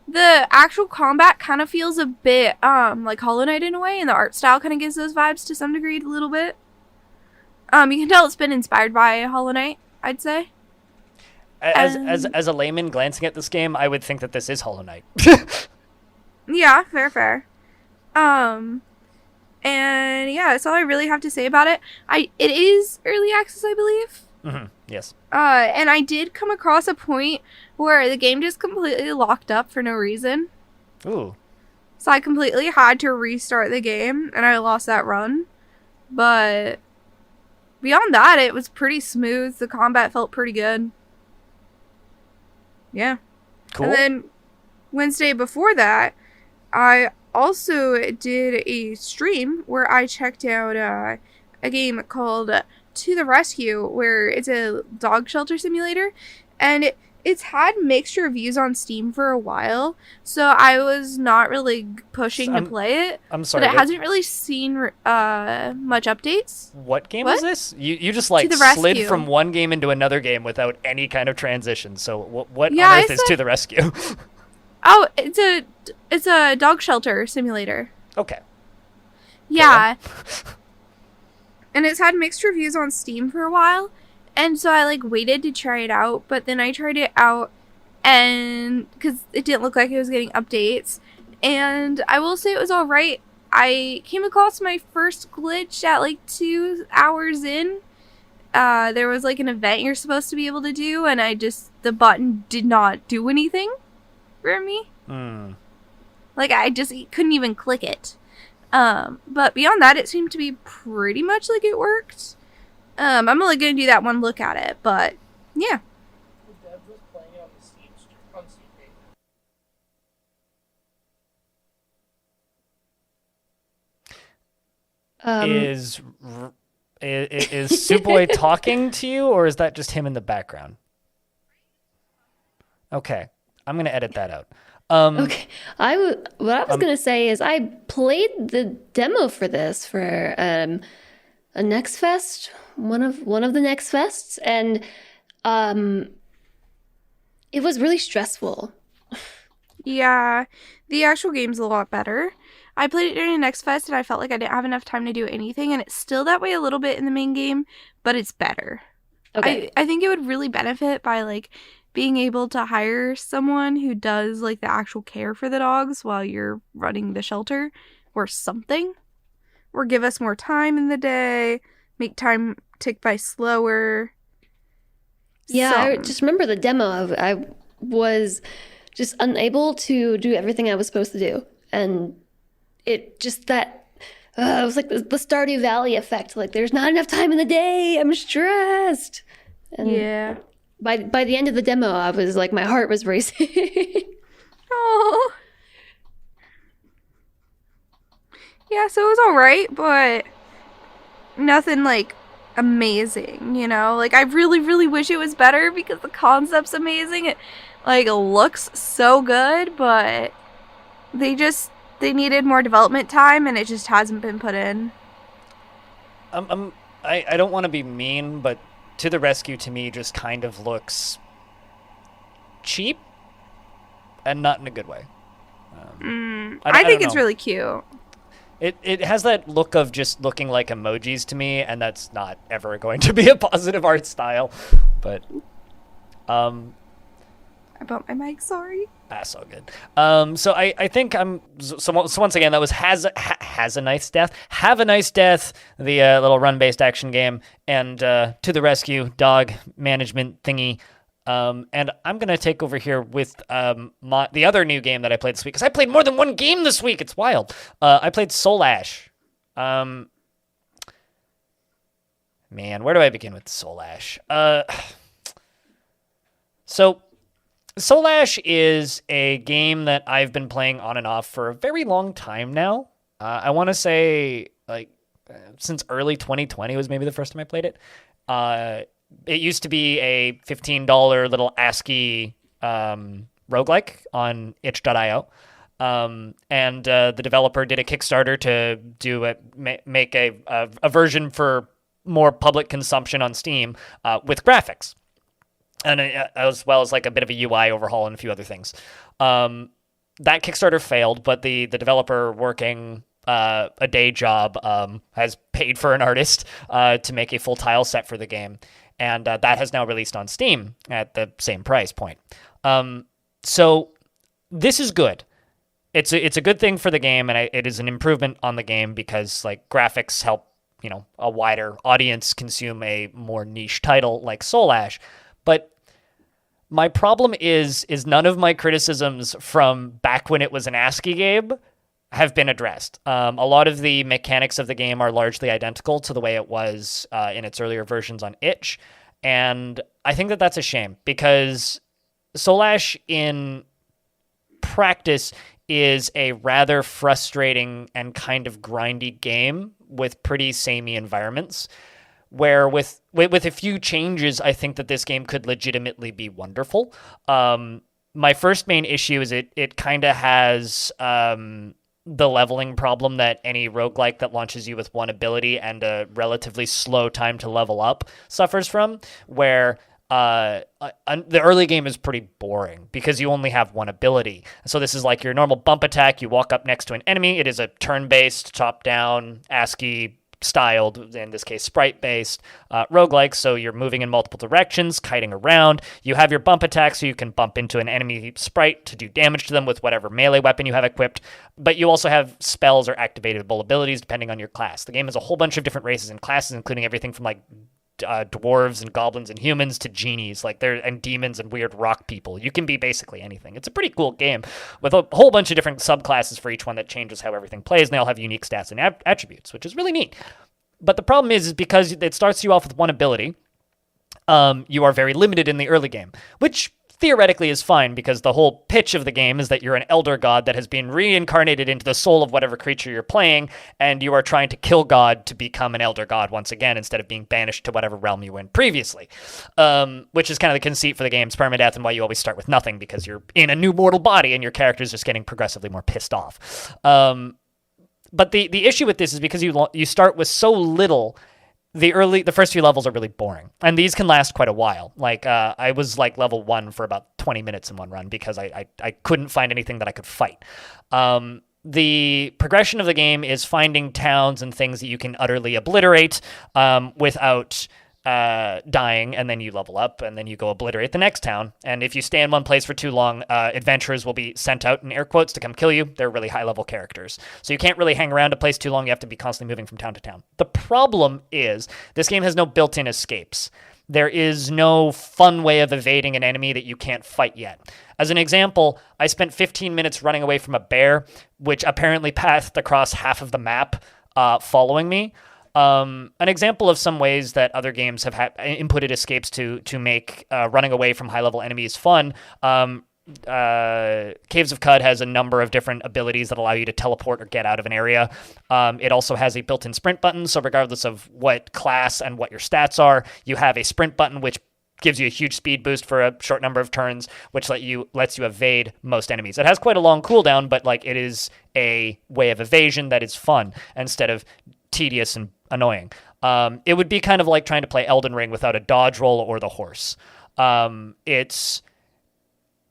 the actual combat kind of feels a bit like Hollow Knight in a way, and the art style kind of gives those vibes to some degree a little bit. You can tell it's been inspired by Hollow Knight, I'd say. As a layman glancing at this game, I would think that this is Hollow Knight. Yeah, fair. And yeah, that's all I really have to say about it. It is early access, I believe. Mm-hmm. Yes. And I did come across a point where the game just completely locked up for no reason. Ooh. So I completely had to restart the game, and I lost that run. But beyond that, it was pretty smooth. The combat felt pretty good. Yeah. Cool. And then Wednesday before that, I also did a stream where I checked out a game called To the Rescue, where it's a dog shelter simulator, and it's had mixed reviews on Steam for a while, so I was not really pushing to play it. I'm sorry, but it hasn't really seen much updates. What game is this? You just like slid from one game into another game without any kind of transition. So what on earth is To the Rescue? Oh, it's a dog shelter simulator. Okay. Yeah. and it's had mixed reviews on Steam for a while. And so I like waited to try it out, but then I tried it out and because it didn't look like it was getting updates. And I will say it was alright. I came across my first glitch at like 2 hours in. There was like an event you're supposed to be able to do, and the button did not do anything for me. Like I just couldn't even click it. But beyond that, it seemed to be pretty much like it worked. I'm only gonna do that one look at it, but yeah. Dev was playing it on Steam Is Suboi talking to you, or is that just him in the background? Okay, I'm gonna edit that out. Okay, what I was gonna say is I played the demo for this for a Next Fest, one of the Next Fests, and it was really stressful. Yeah, the actual game's a lot better. I played it during the Next Fest, and I felt like I didn't have enough time to do anything, and it's still that way a little bit in the main game, but it's better. Okay. I think it would really benefit by like being able to hire someone who does like the actual care for the dogs while you're running the shelter or something. Or give us more time in the day, make time tick by slower. Yeah, I just remember the demo. I was just unable to do everything I was supposed to do. And it just it was like the Stardew Valley effect. Like, there's not enough time in the day. I'm stressed. And yeah. By the end of the demo, I was like, my heart was racing. Oh. Yeah, so it was alright, but nothing like amazing, you know? Like, I really, really wish it was better because the concept's amazing. It like looks so good, but they needed more development time and it just hasn't been put in. I don't want to be mean, but To the Rescue to me just kind of looks cheap and not in a good way. I think it's really cute. It has that look of just looking like emojis to me, and that's not ever going to be a positive art style. But I bumped my mic, sorry. that's all good. So I think so once again, that was Has a Nice Death. Have a Nice Death, the little run-based action game, and To the Rescue, dog management thingy. And I'm going to take over here with the other new game that I played this week, because I played more than one game this week. It's wild. I played Soul Ash. Man, where do I begin with Soul Ash? So Soul Ash is a game that I've been playing on and off for a very long time now. I want to say since early 2020 was maybe the first time I played it. It used to be a $15 little ASCII roguelike on itch.io. And the developer did a Kickstarter to make a version for more public consumption on Steam with graphics. And as well as like a bit of a UI overhaul and a few other things. That Kickstarter failed, but the developer working a day job has paid for an artist to make a full tile set for the game. And that has now released on Steam at the same price point. So this is good. It's a good thing for the game, and it is an improvement on the game because like graphics help a wider audience consume a more niche title like Soul Ash. But my problem is none of my criticisms from back when it was an ASCII game have been addressed. A lot of the mechanics of the game are largely identical to the way it was in its earlier versions on itch. And I think that that's a shame because Soul Ash in practice is a rather frustrating and kind of grindy game with pretty samey environments, where with a few changes, I think that this game could legitimately be wonderful. My first main issue is it kind of has the leveling problem that any roguelike that launches you with one ability and a relatively slow time to level up suffers from, where the early game is pretty boring because you only have one ability. So this is like your normal bump attack. You walk up next to an enemy. It is a turn-based, top-down, ASCII styled, in this case sprite-based, roguelike, so you're moving in multiple directions, kiting around. You have your bump attack, so you can bump into an enemy sprite to do damage to them with whatever melee weapon you have equipped, but you also have spells or activatable abilities depending on your class. The game has a whole bunch of different races and classes, including everything from like dwarves and goblins and humans to genies, and demons and weird rock people. You can be basically anything. It's a pretty cool game with a whole bunch of different subclasses for each one that changes how everything plays, and they all have unique stats and attributes, which is really neat. But the problem is because it starts you off with one ability, you are very limited in the early game, which theoretically is fine because the whole pitch of the game is that you're an elder god that has been reincarnated into the soul of whatever creature you're playing, and you are trying to kill God to become an elder god once again instead of being banished to whatever realm you were in previously, which is kind of the conceit for the game's permadeath and why you always start with nothing, because you're in a new mortal body and your character is just getting progressively more pissed off. But the issue with this is because you start with so little, the first few levels are really boring, and these can last quite a while. Like I was like level 1 for about 20 minutes in one run because I couldn't find anything that I could fight. The progression of the game is finding towns and things that you can utterly obliterate without dying, and then you level up, and then you go obliterate the next town. And if you stay in one place for too long, adventurers will be sent out in air quotes to come kill you. They're really high level characters, so you can't really hang around a place too long. You have to be constantly moving from town to town. The problem is this game has no built-in escapes. There is no fun way of evading an enemy that you can't fight yet. As an example, I spent 15 minutes running away from a bear, which apparently passed across half of the map following me. An example of some ways that other games have inputted escapes to make running away from high-level enemies fun. Caves of Cud has a number of different abilities that allow you to teleport or get out of an area. It also has a built-in sprint button, so regardless of what class and what your stats are, you have a sprint button which gives you a huge speed boost for a short number of turns, which lets you evade most enemies. It has quite a long cooldown, but like it is a way of evasion that is fun instead of tedious and annoying. It would be kind of like trying to play Elden Ring without a dodge roll or the horse. It's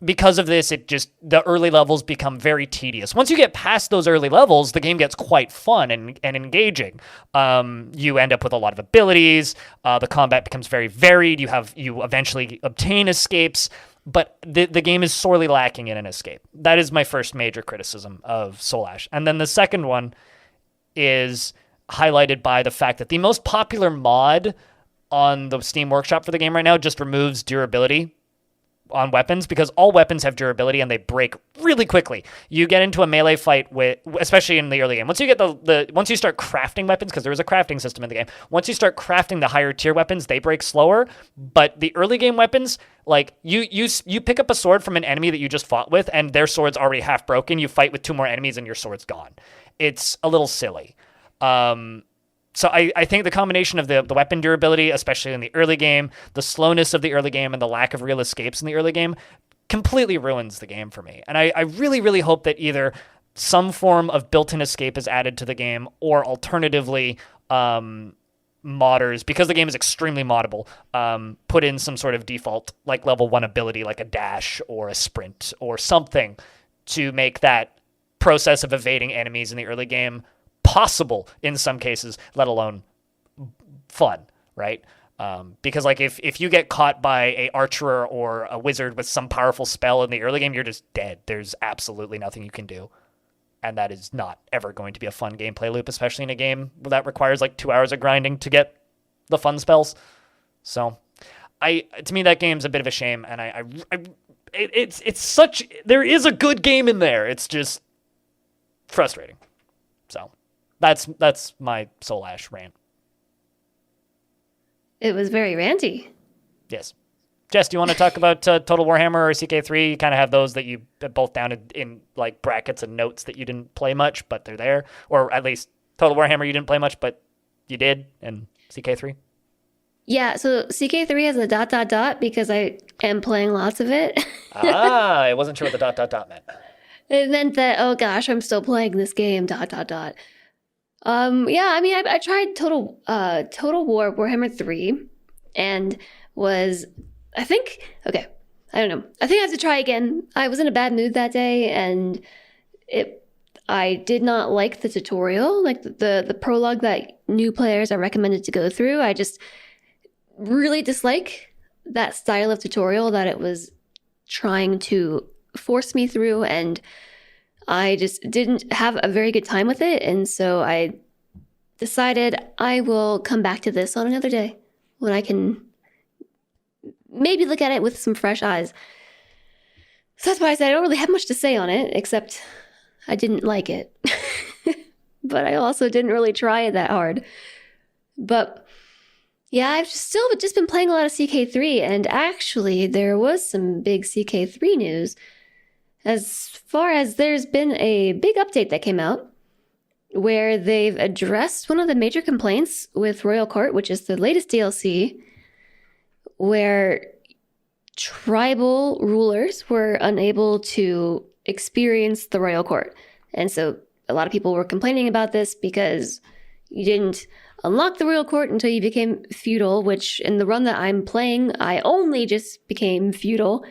because of this, the early levels become very tedious. Once you get past those early levels, the game gets quite fun and engaging. You end up with a lot of abilities. The combat becomes very varied. You eventually obtain escapes, but the game is sorely lacking in an escape. That is my first major criticism of Soul Ash. And then the second one is highlighted by the fact that the most popular mod on the Steam Workshop for the game right now just removes durability on weapons, because all weapons have durability and they break really quickly. You get into a melee fight especially in the early game. Once you get once you start crafting weapons, because there is a crafting system in the game, once you start crafting the higher tier weapons, they break slower. But the early game weapons, like you pick up a sword from an enemy that you just fought with, and their sword's already half broken. You fight with 2 more enemies and your sword's gone. It's a little silly. So I think the combination of the weapon durability, especially in the early game, the slowness of the early game, and the lack of real escapes in the early game completely ruins the game for me. And I really, really hope that either some form of built-in escape is added to the game, or alternatively, modders, because the game is extremely moddable, put in some sort of default, like level 1 ability, like a dash or a sprint or something to make that process of evading enemies in the early game possible in some cases, let alone fun, right? Because like if you get caught by a archer or a wizard with some powerful spell in the early game, you're just dead. There's absolutely nothing you can do. And that is not ever going to be a fun gameplay loop, especially in a game that requires like 2 hours of grinding to get the fun spells. So to me, that game's a bit of a shame. And there is a good game in there. It's just frustrating. So that's my Soul Ash rant. It was very ranty. Yes. Jess, do you want to talk about Total Warhammer or CK3? You kind of have those that you both down in like brackets and notes that you didn't play much, but they're there. Or at least Total Warhammer you didn't play much, but you did, and CK3? Yeah, so CK3 has a ... because I am playing lots of it. I wasn't sure what the ... meant. It meant that, oh gosh, I'm still playing this game, ... Yeah, I mean, I tried Total War Warhammer 3 and I don't know. I think I have to try again. I was in a bad mood that day, and I did not like the tutorial, like the prologue that new players are recommended to go through. I just really dislike that style of tutorial that it was trying to force me through, and I just didn't have a very good time with it. And so I decided I will come back to this on another day when I can maybe look at it with some fresh eyes. So that's why I said I don't really have much to say on it, except I didn't like it. But I also didn't really try it that hard. But yeah, I've still just been playing a lot of CK3, and actually there was some big CK3 news. As far as there's been a big update that came out where they've addressed one of the major complaints with Royal Court, which is the latest DLC, where tribal rulers were unable to experience the Royal Court. And so a lot of people were complaining about this because you didn't unlock the Royal Court until you became feudal, which in the run that I'm playing, I only just became feudal,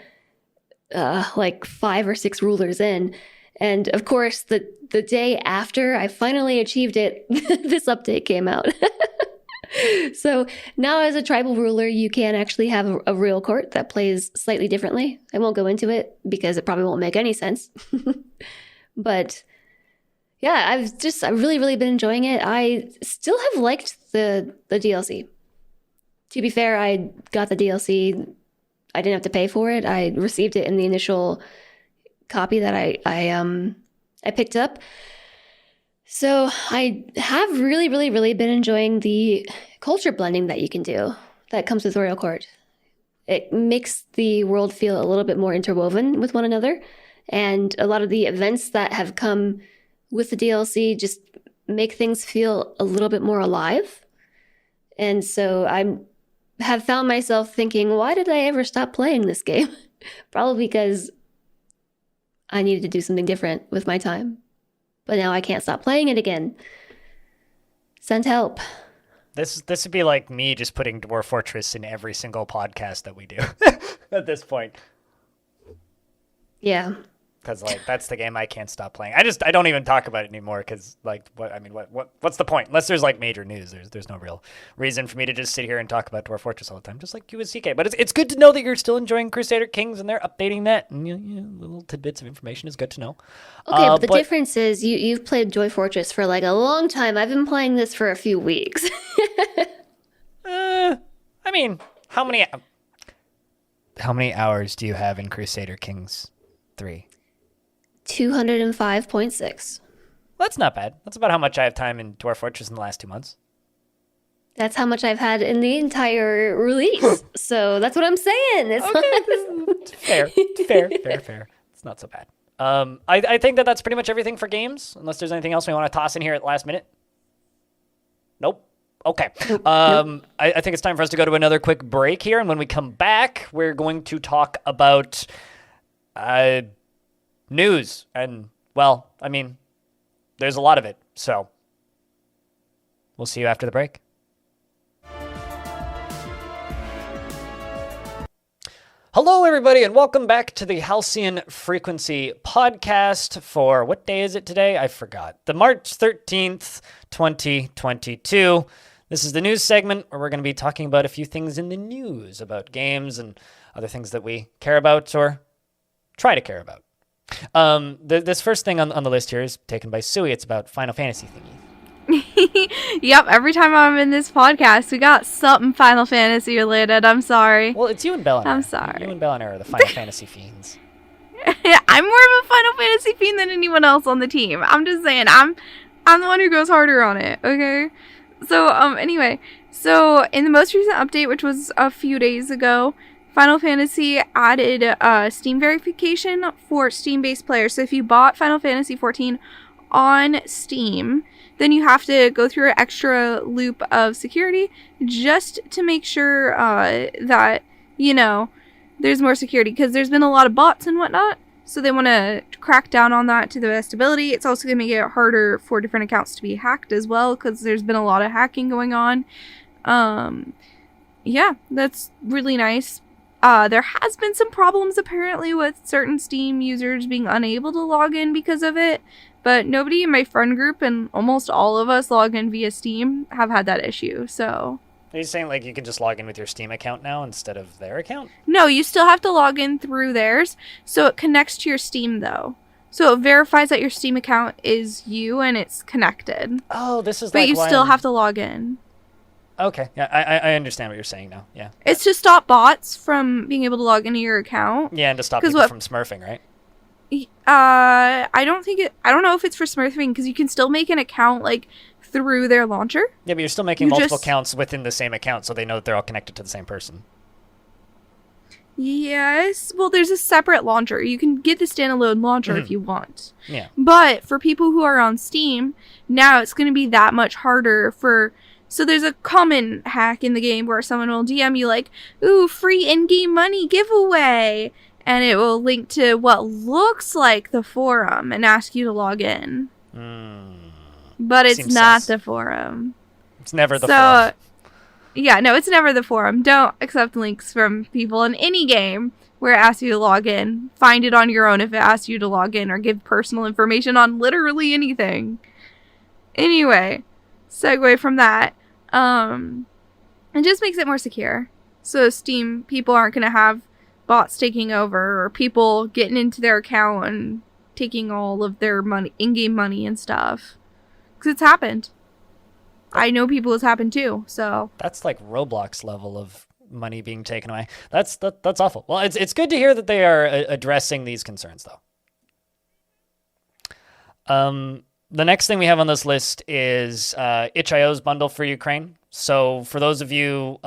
like 5 or 6 rulers in. And of course, the day after I finally achieved it, this update came out. So now as a tribal ruler, you can actually have a Royal Court that plays slightly differently. I won't go into it because it probably won't make any sense. But yeah, I've really, really been enjoying it. I still have liked the DLC. To be fair, I got the DLC. I didn't have to pay for it. I received it in the initial copy that I picked up. So I have really, really, really been enjoying the culture blending that you can do that comes with Royal Court. It makes the world feel a little bit more interwoven with one another. And a lot of the events that have come with the DLC just make things feel a little bit more alive. And so I have found myself thinking, why did I ever stop playing this game? Probably because I needed to do something different with my time. But now I can't stop playing it again. Send help. This would be like me just putting Dwarf Fortress in every single podcast that we do at this point. Yeah. Because like that's the game I can't stop playing. I don't even talk about it anymore because like what's the point? Unless there's like major news, there's no real reason for me to just sit here and talk about Dwarf Fortress all the time, just like you with CK. But it's good to know that you're still enjoying Crusader Kings and they're updating that. And little tidbits of information is good to know. Okay, but the difference is you've played Dwarf Fortress for like a long time. I've been playing this for a few weeks. I mean, how many hours do you have in Crusader Kings 3? 205.6. Well, that's not bad. That's about how much I have time in Dwarf Fortress in the last 2 months. That's how much I've had in the entire release. So that's what I'm saying. It's Fair. It's not so bad. I think that's pretty much everything for games, unless there's anything else we want to toss in here at the last minute. Nope. Okay. Nope. I think it's time for us to go to another quick break here, and when we come back, we're going to talk about news, and well, I mean, there's a lot of it, so we'll see you after the break. Hello, everybody, and welcome back to the Halcyon Frequency podcast for, what day is it today? I forgot. The March 13th, 2022. This is the news segment where we're going to be talking about a few things in the news about games and other things that we care about or try to care about. This first thing on the list here is taken by Suboi. It's about Final Fantasy thingy. Yep, every time I'm in this podcast, we got something Final Fantasy related. I'm sorry. Well, it's you and Bell. I'm sorry. You and Bell are the Final Fantasy fiends. I'm more of a Final Fantasy fiend than anyone else on the team. I'm just saying, I'm the one who goes harder on it, okay? So, anyway. So, in the most recent update, which was a few days ago, Final Fantasy added Steam verification for Steam-based players. So if you bought Final Fantasy XIV on Steam, then you have to go through an extra loop of security just to make sure that, there's more security. Because there's been a lot of bots and whatnot. So they want to crack down on that to the best ability. It's also going to make it harder for different accounts to be hacked as well. Because there's been a lot of hacking going on. Yeah, that's really nice. There has been some problems apparently with certain Steam users being unable to log in because of it, But nobody in my friend group, and almost all of us log in via Steam, have had that issue. So Are you saying like you can just log in with your Steam account now instead of their account? no, you still have to log in through theirs. So it connects to your Steam though. So it verifies that your Steam account is you and it's connected. Oh, this is But like you why still I'm- have to log in. Okay, yeah, I understand what you're saying now. Yeah. It's to stop bots from being able to log into your account. Yeah, and to stop 'Cause people what- from smurfing, right? I don't know if it's for smurfing because you can still make an account like through their launcher. Yeah, but you're still making You multiple just- accounts within the same account, so they know that they're all connected to the same person. Yes. Well, there's a separate launcher. You can get the standalone launcher if you want. Yeah. But for people who are on Steam, now it's going to be that much harder for... So there's a common hack in the game where someone will DM you like, ooh, free in-game money giveaway. And it will link to what looks like the forum and ask you to log in. But it's Seems not sus. the forum. It's never the So, forum. yeah, no, it's never the forum. Don't accept links from people in any game where it asks you to log in. Find it on your own if it asks you to log in or give personal information on literally anything. Anyway, segue from that. It just makes it more secure. So Steam people aren't going to have bots taking over or people getting into their account and taking all of their money, in-game money and stuff. Because it's happened. I know people it's happened too, so... That's like Roblox level of money being taken away. That's awful. Well, it's good to hear that they are addressing these concerns, though. The next thing we have on this list is itch.io's bundle for Ukraine. So for those of you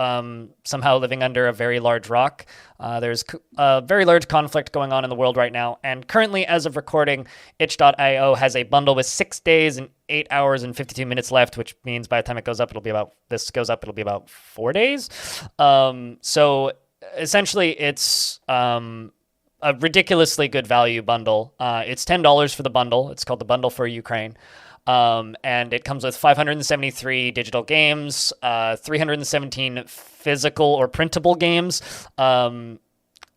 somehow living under a very large rock, there's a very large conflict going on in the world right now. And currently, as of recording, itch.io has a bundle with 6 days and 8 hours and 52 minutes left, which means by the time it goes up, it'll be about 4 days. So essentially, it's a ridiculously good value bundle. It's $10 for the bundle. It's called the Bundle for Ukraine. And it comes with 573 digital games, 317 physical or printable games,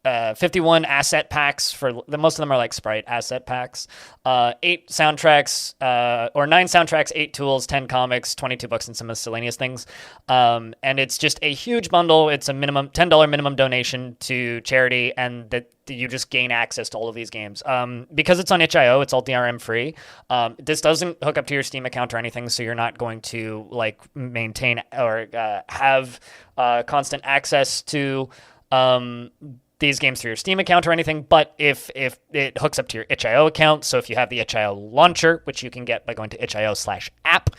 51 asset packs most of them are like Sprite asset packs, 8 soundtracks, or 9 soundtracks, 8 tools, 10 comics, 22 books, and some miscellaneous things. And it's just a huge bundle. It's a minimum $10 minimum donation to charity, and that you just gain access to all of these games. Because it's on itch.io, it's all DRM free. This doesn't hook up to your Steam account or anything, so you're not going to like maintain or have constant access to these games through your Steam account or anything, but if it hooks up to your itch.io account, so if you have the itch.io launcher, which you can get by going to itch.io/app,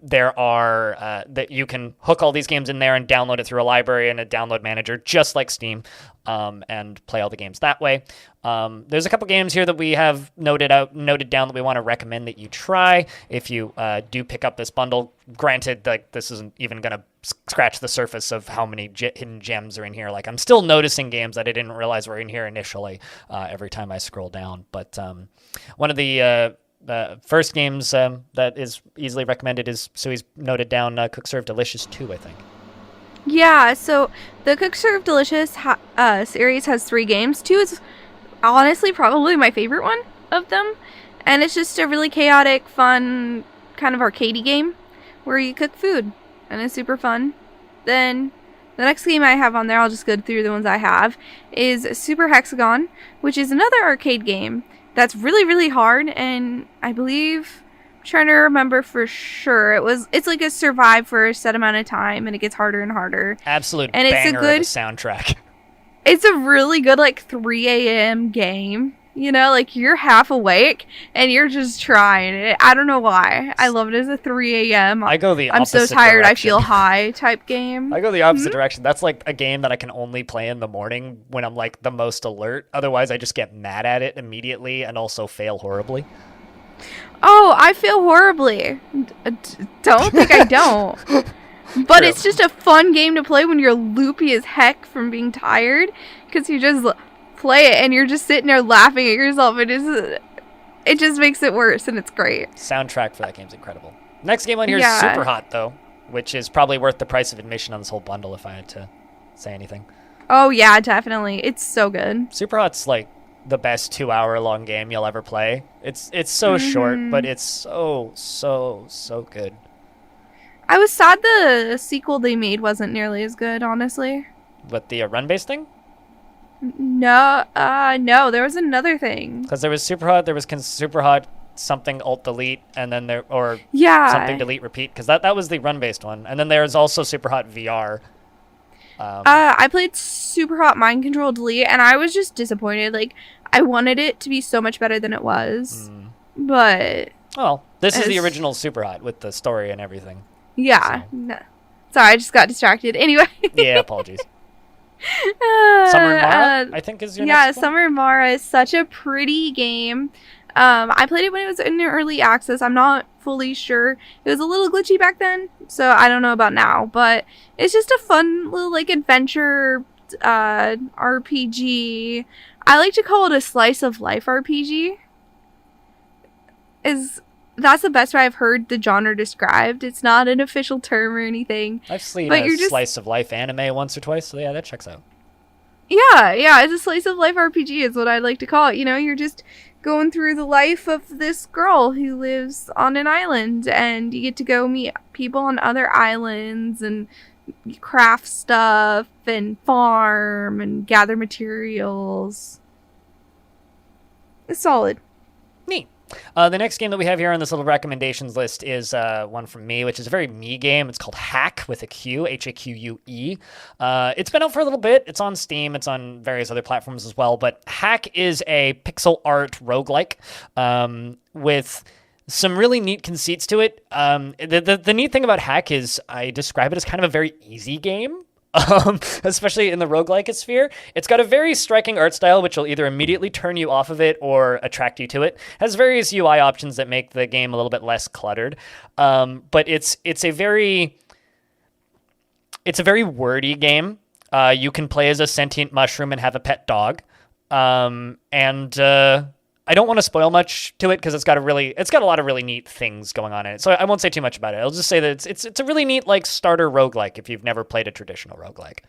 there are that you can hook all these games in there and download it through a library and a download manager, just like Steam, and play all the games that way. There's a couple games here that we have noted down that we want to recommend that you try if you do pick up this bundle. Granted, like this isn't even going to scratch the surface of how many hidden gems are in here. Like I'm still noticing games that I didn't realize were in here initially every time I scroll down. But one of the first games that is easily recommended is, so he's noted down, Cook Serve Delicious 2, I think. Yeah, so the Cook Serve Delicious series has 3 games. 2 is honestly probably my favorite one of them. And it's just a really chaotic, fun, kind of arcadey game where you cook food. And it's super fun. Then the next game I have on there, I'll just go through the ones I have, is Super Hexagon, which is another arcade game that's really, really hard. And I believe, I'm trying to remember for sure, it's like a survive for a set amount of time, and it gets harder and harder. Absolute and banger it's a good of a soundtrack. It's a really good like 3 a.m. game. You know, like you're half awake and you're just trying it. I don't know why. I love it as a 3 a.m. I go the I'm so opposite tired, direction. I feel high type game. I go the opposite direction. That's like a game that I can only play in the morning when I'm like the most alert. Otherwise, I just get mad at it immediately and also fail horribly. Oh, I feel horribly. Don't think I don't. But True. It's just a fun game to play when you're loopy as heck from being tired, because you just play it and you're just sitting there laughing at yourself. It just makes it worse, and it's great. Soundtrack for that game's incredible. Next game on here is Yeah. Super Hot, though, which is probably worth the price of admission on this whole bundle if I had to say anything. Oh yeah, definitely. It's so good. Super Hot's like the best 2-hour long game you'll ever play. It's so short, but it's so good. I was sad the sequel they made wasn't nearly as good, honestly. But the run-based thing? No, there was another thing. Because there was Super Hot, there was Super Hot something alt delete, and then something delete repeat, because that was the run-based one. And then there's also Super Hot VR. I played Super Hot Mind Control Delete, and I was just disappointed. Like, I wanted it to be so much better than it was. But... Well, this is the original Super Hot with the story and everything. Yeah. So. No. Sorry, I just got distracted. Anyway. Yeah, apologies. Summer Mara, I think, is your next one? Summer Mara is such a pretty game. I played it when it was in early access. I'm not fully sure. It was a little glitchy back then, so I don't know about now. But it's just a fun little, like, adventure RPG. I like to call it a slice of life RPG. That's the best way I've heard the genre described. It's not an official term or anything. I've seen a slice of life anime once or twice, so yeah, that checks out. Yeah, it's a slice of life RPG is what I like to call it. You know, you're just going through the life of this girl who lives on an island, and you get to go meet people on other islands and craft stuff and farm and gather materials. It's solid. Neat. The next game that we have here on this little recommendations list is one from me, which is a very me game. It's called Hack with a Q, H-A-Q-U-E. It's been out for a little bit. It's on Steam. It's on various other platforms as well. But Hack is a pixel art roguelike with some really neat conceits to it. The neat thing about Hack is I describe it as kind of a very easy game. Especially in the roguelike sphere. It's got a very striking art style, which will either immediately turn you off of it or attract you to it. It has various UI options that make the game a little bit less cluttered. But it's a very wordy game. You can play as a sentient mushroom and have a pet dog. I don't want to spoil much to it because it's got a lot of really neat things going on in it. So I won't say too much about it. I'll just say that it's a really neat like starter roguelike if you've never played a traditional roguelike.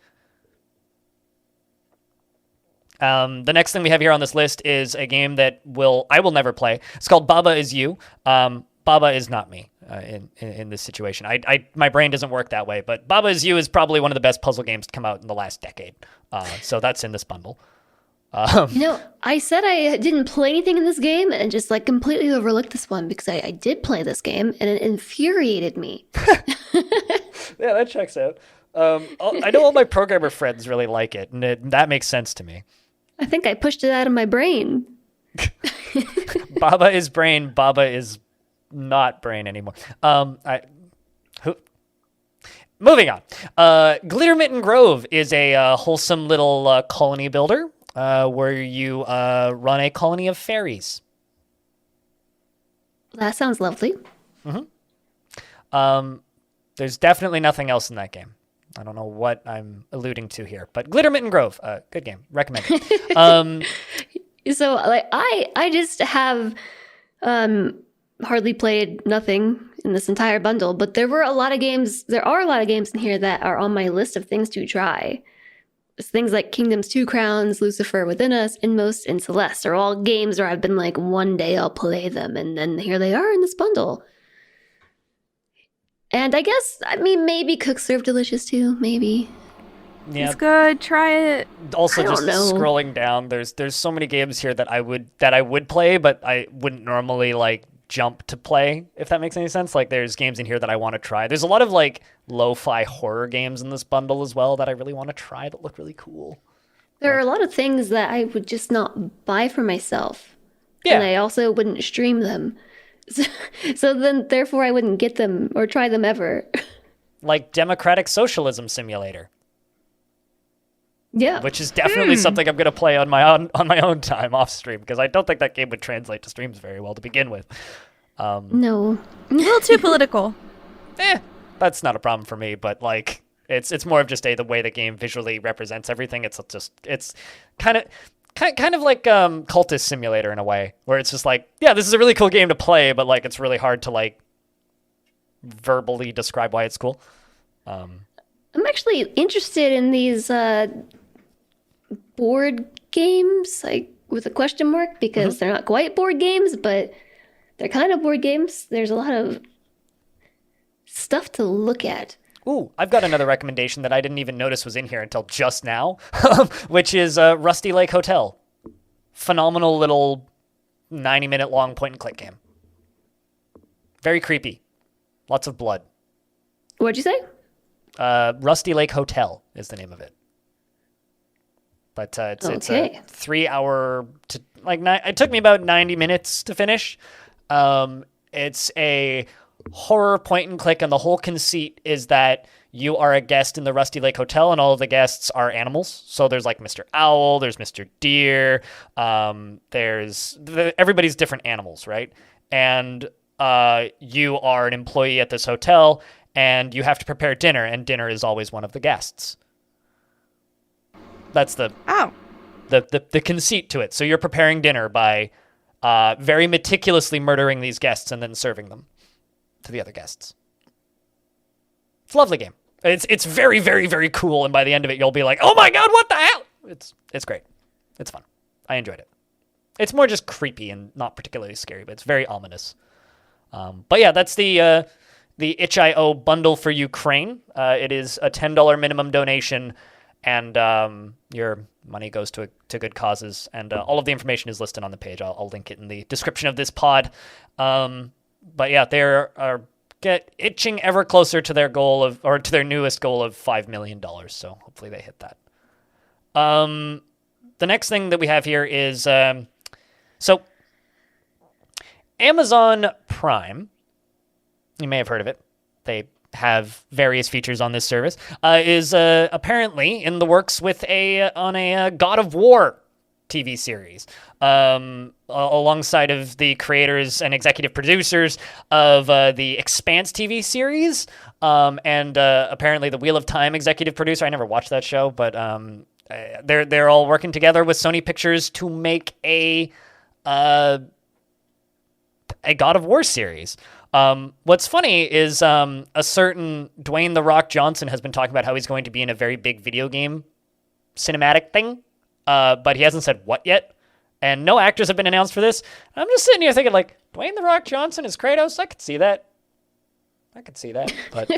The next thing we have here on this list is a game that I will never play. It's called Baba Is You. Baba is not me in this situation. My brain doesn't work that way, but Baba Is You is probably one of the best puzzle games to come out in the last decade. So that's in this bundle. I said I didn't play anything in this game and just like completely overlooked this one because I did play this game and it infuriated me. Yeah, that checks out. I know all my programmer friends really like it, and that makes sense to me. I think I pushed it out of my brain. Baba is brain. Baba is not brain anymore. Moving on. Glittermitten Grove is a wholesome little colony builder. Where you run a colony of fairies. That sounds lovely. Mm-hmm. There's definitely nothing else in that game. I don't know what I'm alluding to here, but Glittermitten Grove, good game, recommend it. So like I just have hardly played nothing in this entire bundle, but there are a lot of games in here that are on my list of things to try. It's things like Kingdoms 2 Crowns, Lucifer Within Us, Inmost, and Celeste are all games where I've been like, one day I'll play them, and then here they are in this bundle. And I guess, maybe Cook Serve Delicious too, maybe. Yeah. It's good, try it. Also, just scrolling down, there's so many games here that I would play, but I wouldn't normally like jump to play, if that makes any sense. Like there's games in here that I want to try. There's a lot of like lo-fi horror games in this bundle as well that I really want to try that look really cool. There are a lot of things that I would just not buy for myself. Yeah. And I also wouldn't stream them. So then therefore I wouldn't get them or try them ever. Like Democratic Socialism Simulator. Yeah. Which is definitely something I'm going to play on my own time off stream, because I don't think that game would translate to streams very well to begin with. No. A little too political. That's not a problem for me, but like it's more of just the way the game visually represents everything. It's kind of like Cultist Simulator in a way, where it's just like, yeah, this is a really cool game to play, but like it's really hard to like verbally describe why it's cool. I'm actually interested in these board games. Like, with a question mark because they're not quite board games, but they're kind of board games. There's a lot of stuff to look at. Ooh, I've got another recommendation that I didn't even notice was in here until just now, which is Rusty Lake Hotel. Phenomenal little 90-minute long point-and-click game. Very creepy. Lots of blood. What'd you say? Rusty Lake Hotel is the name of it. But it's a 3-hour to it took me about 90 minutes to finish. It's a horror point and click, and the whole conceit is that you are a guest in the Rusty Lake Hotel, and all of the guests are animals. So there's like Mr. Owl, there's Mr. Deer, everybody's different animals, right? And you are an employee at this hotel, and you have to prepare dinner, and dinner is always one of the guests. That's the conceit to it. So you're preparing dinner by very meticulously murdering these guests and then serving them to the other guests. It's a lovely game. It's very, very, very cool, and by the end of it, you'll be like, "Oh my god, what the hell?" It's great. It's fun. I enjoyed it. It's more just creepy and not particularly scary, but it's very ominous. But yeah, that's the itch.io bundle for Ukraine. It is a $10 minimum donation, and your money goes to good causes. And all of the information is listed on the page. I'll link it in the description of this pod. But yeah, they are itching ever closer to their goal to their newest goal of $5 million. So hopefully they hit that. The next thing that we have here is so Amazon Prime. You may have heard of it. They have various features on this service. Is apparently in the works with a God of War TV series, alongside of the creators and executive producers of the Expanse TV series, and apparently the Wheel of Time executive producer. I never watched that show, but they're all working together with Sony Pictures to make a God of War series. What's funny is a certain Dwayne "The Rock" Johnson has been talking about how he's going to be in a very big video game cinematic thing. But he hasn't said what yet, and no actors have been announced for this. I'm just sitting here thinking, like, Dwayne "The Rock" Johnson is Kratos. I could see that, but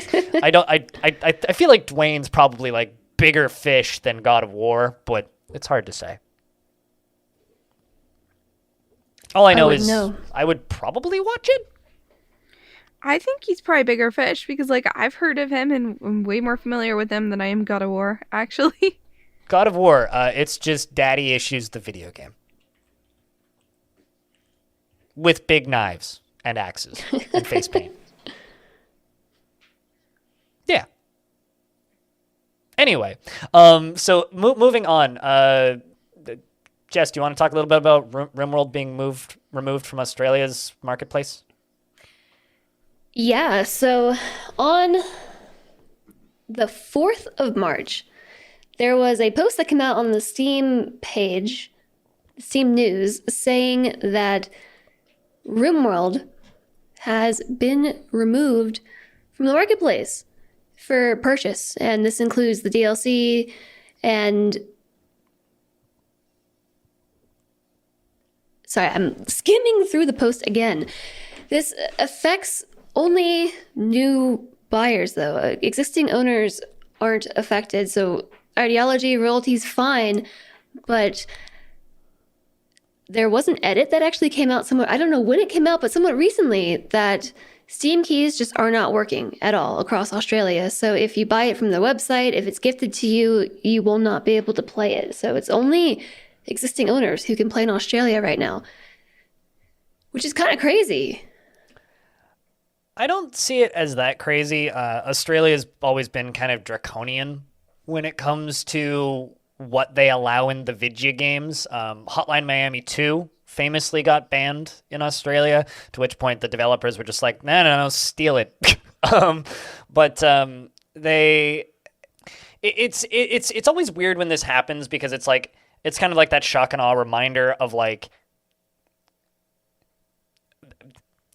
I don't. I feel like Dwayne's probably like bigger fish than God of War, but it's hard to say. All I know is I would probably watch it. I think he's probably bigger fish because, like, I've heard of him and I'm way more familiar with him than I am God of War, actually. God of War, it's just Daddy Issues, the video game. With big knives and axes and face paint. Yeah. Anyway, so moving on. Jess, do you want to talk a little bit about RimWorld being removed from Australia's marketplace? Yeah, so on the 4th of March, there was a post that came out on the Steam page, Steam News, saying that RimWorld has been removed from the marketplace for purchase. And this includes the DLC and... Sorry, I'm skimming through the post again. This affects only new buyers, though. Existing owners aren't affected, so ideology, royalties, fine, but there was an edit that actually came out somewhat, I don't know when it came out, but somewhat recently, that Steam keys just are not working at all across Australia. So if you buy it from the website, if it's gifted to you, you will not be able to play it. So it's only existing owners who can play in Australia right now, which is kind of crazy. I don't see it as that crazy. Australia's always been kind of draconian when it comes to what they allow in the video games. Hotline Miami 2 famously got banned in Australia, to which point the developers were just like, no, steal it. It's always weird when this happens because it's like, it's kind of like that shock and awe reminder of like,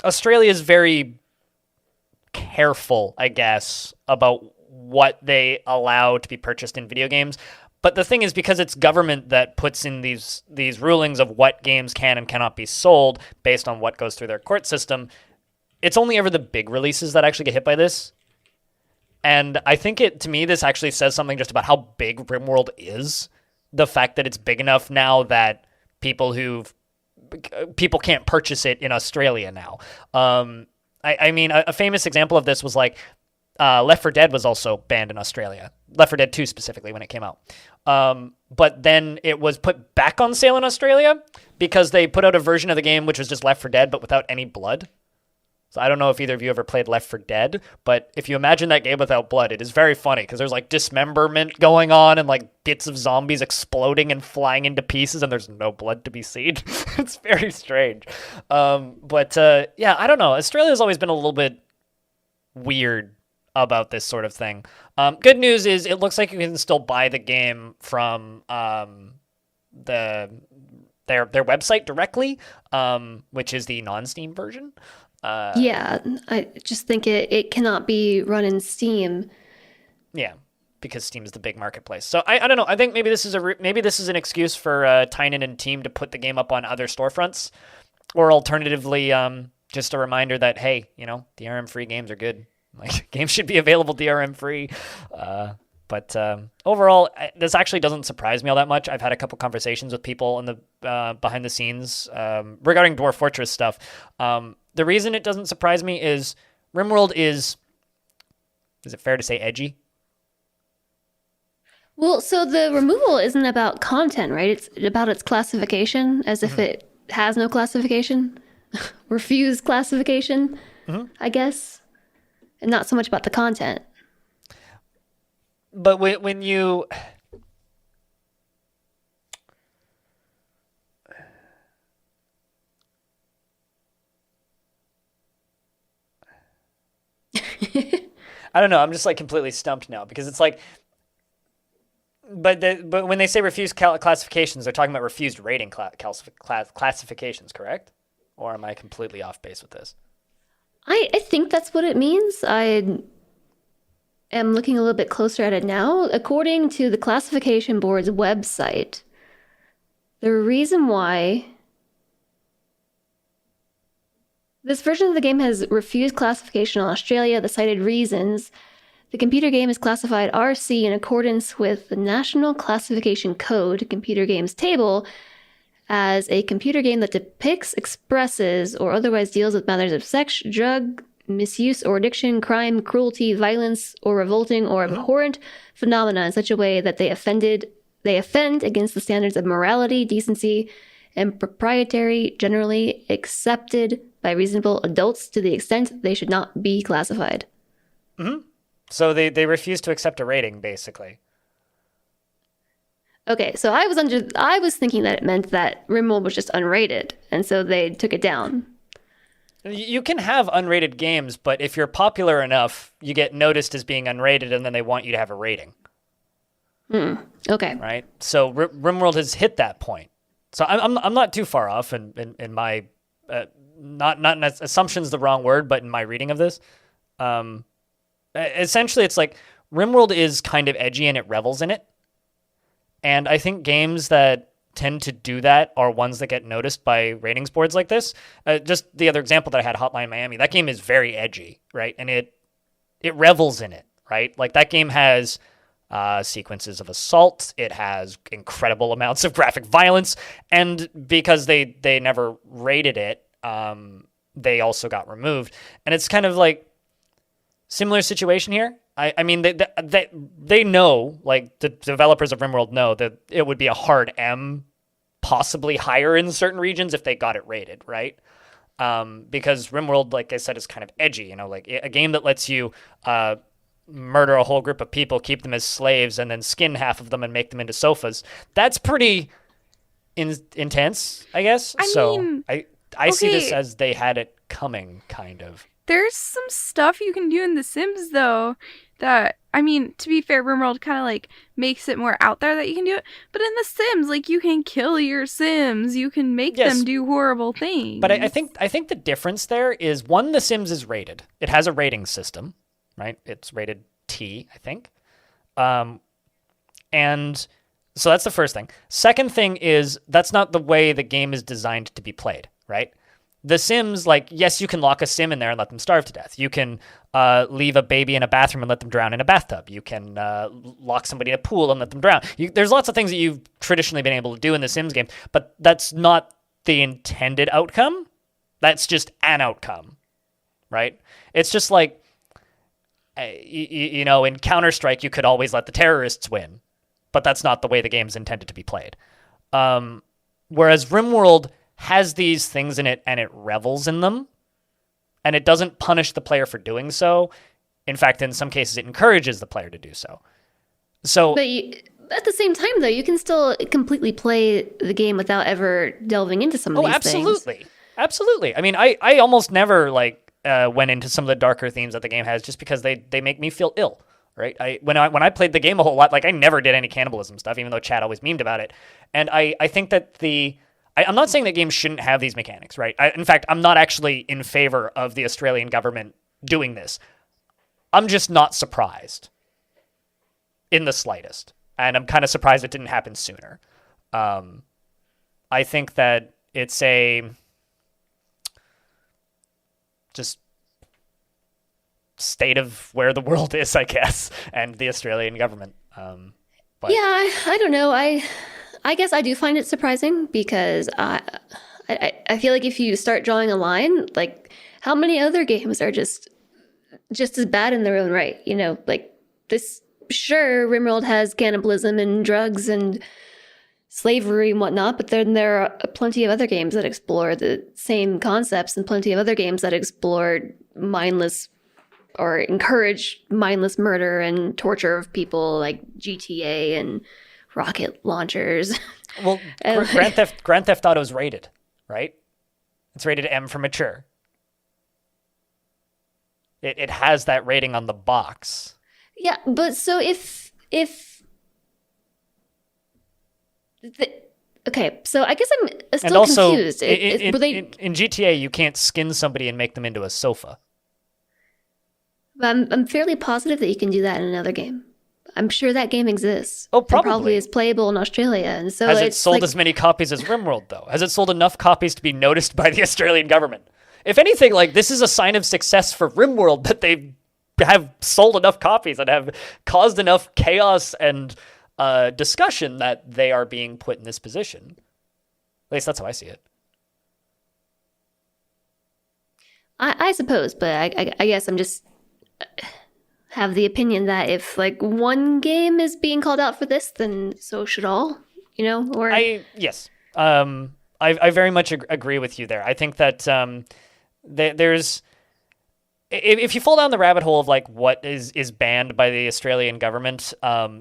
Australia is very careful, I guess, about what they allow to be purchased in video games. But the thing is, because it's government that puts in these rulings of what games can and cannot be sold based on what goes through their court system, it's only ever the big releases that actually get hit by this. And I think to me, this actually says something just about how big RimWorld is. The fact that it's big enough now that people can't purchase it in Australia now. I mean, a famous example of this was like Left 4 Dead was also banned in Australia. Left 4 Dead 2 specifically when it came out. But then it was put back on sale in Australia because they put out a version of the game which was just Left 4 Dead but without any blood. So I don't know if either of you ever played Left 4 Dead, but if you imagine that game without blood, it is very funny because there's like dismemberment going on and like bits of zombies exploding and flying into pieces and there's no blood to be seen. It's very strange. Yeah, I don't know. Australia's always been a little bit weird about this sort of thing. Good news is it looks like you can still buy the game from their website directly, which is the non-Steam version. Yeah, I just think it cannot be run in Steam. Yeah, because Steam is the big marketplace. So I don't know. I think maybe this is an excuse for Tynan and team to put the game up on other storefronts, or alternatively, just a reminder that hey, DRM-free games are good. Like games should be available DRM-free. But overall, this actually doesn't surprise me all that much. I've had a couple conversations with people in the behind the scenes regarding Dwarf Fortress stuff. The reason it doesn't surprise me is RimWorld is it fair to say edgy? Well, so the removal isn't about content, right? It's about its classification, as if it has no classification. Refuse classification, I guess. And not so much about the content. But when you... I don't know. I'm just like completely stumped now because it's like... But when they say refused classifications, they're talking about refused rating classifications, correct? Or am I completely off base with this? I think that's what it means. I am looking a little bit closer at it now. According to the Classification Board's website, the reason why this version of the game has refused classification in Australia, the cited reasons: the computer game is classified RC in accordance with the National Classification Code Computer Games Table as a computer game that depicts, expresses, or otherwise deals with matters of sex, drug misuse or addiction, crime, cruelty, violence, or revolting or abhorrent phenomena in such a way that they offend against the standards of morality, decency, and propriety generally accepted by reasonable adults to the extent they should not be classified. So they refuse to accept a rating, basically. Okay, so I was thinking that it meant that RimWorld was just unrated, and so they took it down. You can have unrated games, but if you're popular enough, you get noticed as being unrated, and then they want you to have a rating. Okay. Right? So RimWorld has hit that point. So I'm not too far off in my not assumption's the wrong word, but in my reading of this, essentially it's like RimWorld is kind of edgy and it revels in it. And I think games that tend to do that are ones that get noticed by ratings boards like this. Just the other example that I had, Hotline Miami, that game is very edgy, right? And it revels in it, right? Like that game has sequences of assault. It has incredible amounts of graphic violence. And because they never rated it, they also got removed. And it's kind of like similar situation here. I mean, they know, like the developers of RimWorld know that it would be a hard M, possibly higher in certain regions if they got it rated, right? Because RimWorld, like I said, is kind of edgy, like a game that lets you murder a whole group of people, keep them as slaves, and then skin half of them and make them into sofas. That's pretty intense, I guess. I see this as they had it coming, kind of. There's some stuff you can do in The Sims, though, that, I mean, to be fair, RimWorld kind of, like, makes it more out there that you can do it. But in The Sims, like, you can kill your Sims. You can make them do horrible things. But I think the difference there is, one, The Sims is rated. It has a rating system, right? It's rated T, I think. And So that's the first thing. Second thing is that's not the way the game is designed to be played, right? The Sims, like, yes, you can lock a Sim in there and let them starve to death. You can leave a baby in a bathroom and let them drown in a bathtub. You can lock somebody in a pool and let them drown. There's lots of things that you've traditionally been able to do in the Sims game, but that's not the intended outcome. That's just an outcome, right? It's just like, in Counter-Strike, you could always let the terrorists win, but that's not the way the game's intended to be played. Whereas RimWorld has these things in it and it revels in them, and it doesn't punish the player for doing so. In fact, in some cases, it encourages the player to do so. But at the same time, though, you can still completely play the game without ever delving into some of these things. Absolutely. I mean, I almost never went into some of the darker themes that the game has just because they make me feel ill. Right? When I played the game a whole lot, I never did any cannibalism stuff, even though Chad always memed about it. And I think that I'm not saying that games shouldn't have these mechanics, right? In fact, I'm not actually in favor of the Australian government doing this. I'm just not surprised in the slightest. And I'm kind of surprised it didn't happen sooner. I think that it's just state of where the world is, I guess, and the Australian government. But... Yeah, I don't know. I guess I do find it surprising because I feel like if you start drawing a line, how many other games are just as bad in their own right? This. Sure, RimWorld has cannibalism and drugs and slavery and whatnot, but then there are plenty of other games that explore the same concepts and plenty of other games that explore mindless or encourage mindless murder and torture of people, like GTA and rocket launchers. Well, Grand Theft Auto is rated, right? It's rated M for mature. It has that rating on the box. Yeah, but so okay, so I guess I'm still and also, confused. In GTA, you can't skin somebody and make them into a sofa. I'm fairly positive that you can do that in another game. I'm sure that game exists. Oh, probably. And probably is playable in Australia. And so has it sold as many copies as RimWorld, though? Has it sold enough copies to be noticed by the Australian government? If anything, this is a sign of success for RimWorld that they have sold enough copies and have caused enough chaos and discussion that they are being put in this position. At least that's how I see it. I suppose, but I guess I'm just have the opinion that if one game is being called out for this, then so should all, or yes. I very much agree with you there. I think that there's if you fall down the rabbit hole of what is banned by the Australian government,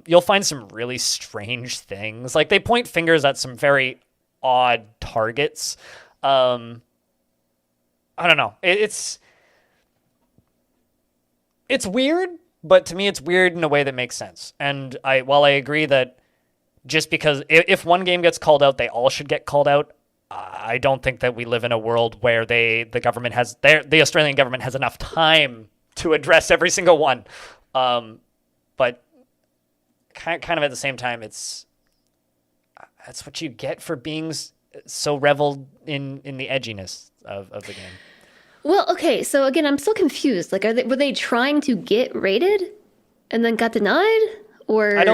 you'll find some really strange things. They point fingers at some very odd targets. I don't know. It's weird, but to me it's weird in a way that makes sense. And while I agree that just because if one game gets called out, they all should get called out, I don't think that we live in a world where the Australian government has enough time to address every single one. But kind of at the same time, that's what you get for being so reveled in the edginess of the game. Well, okay, so again, I'm still confused. Were they trying to get rated and then got denied, or I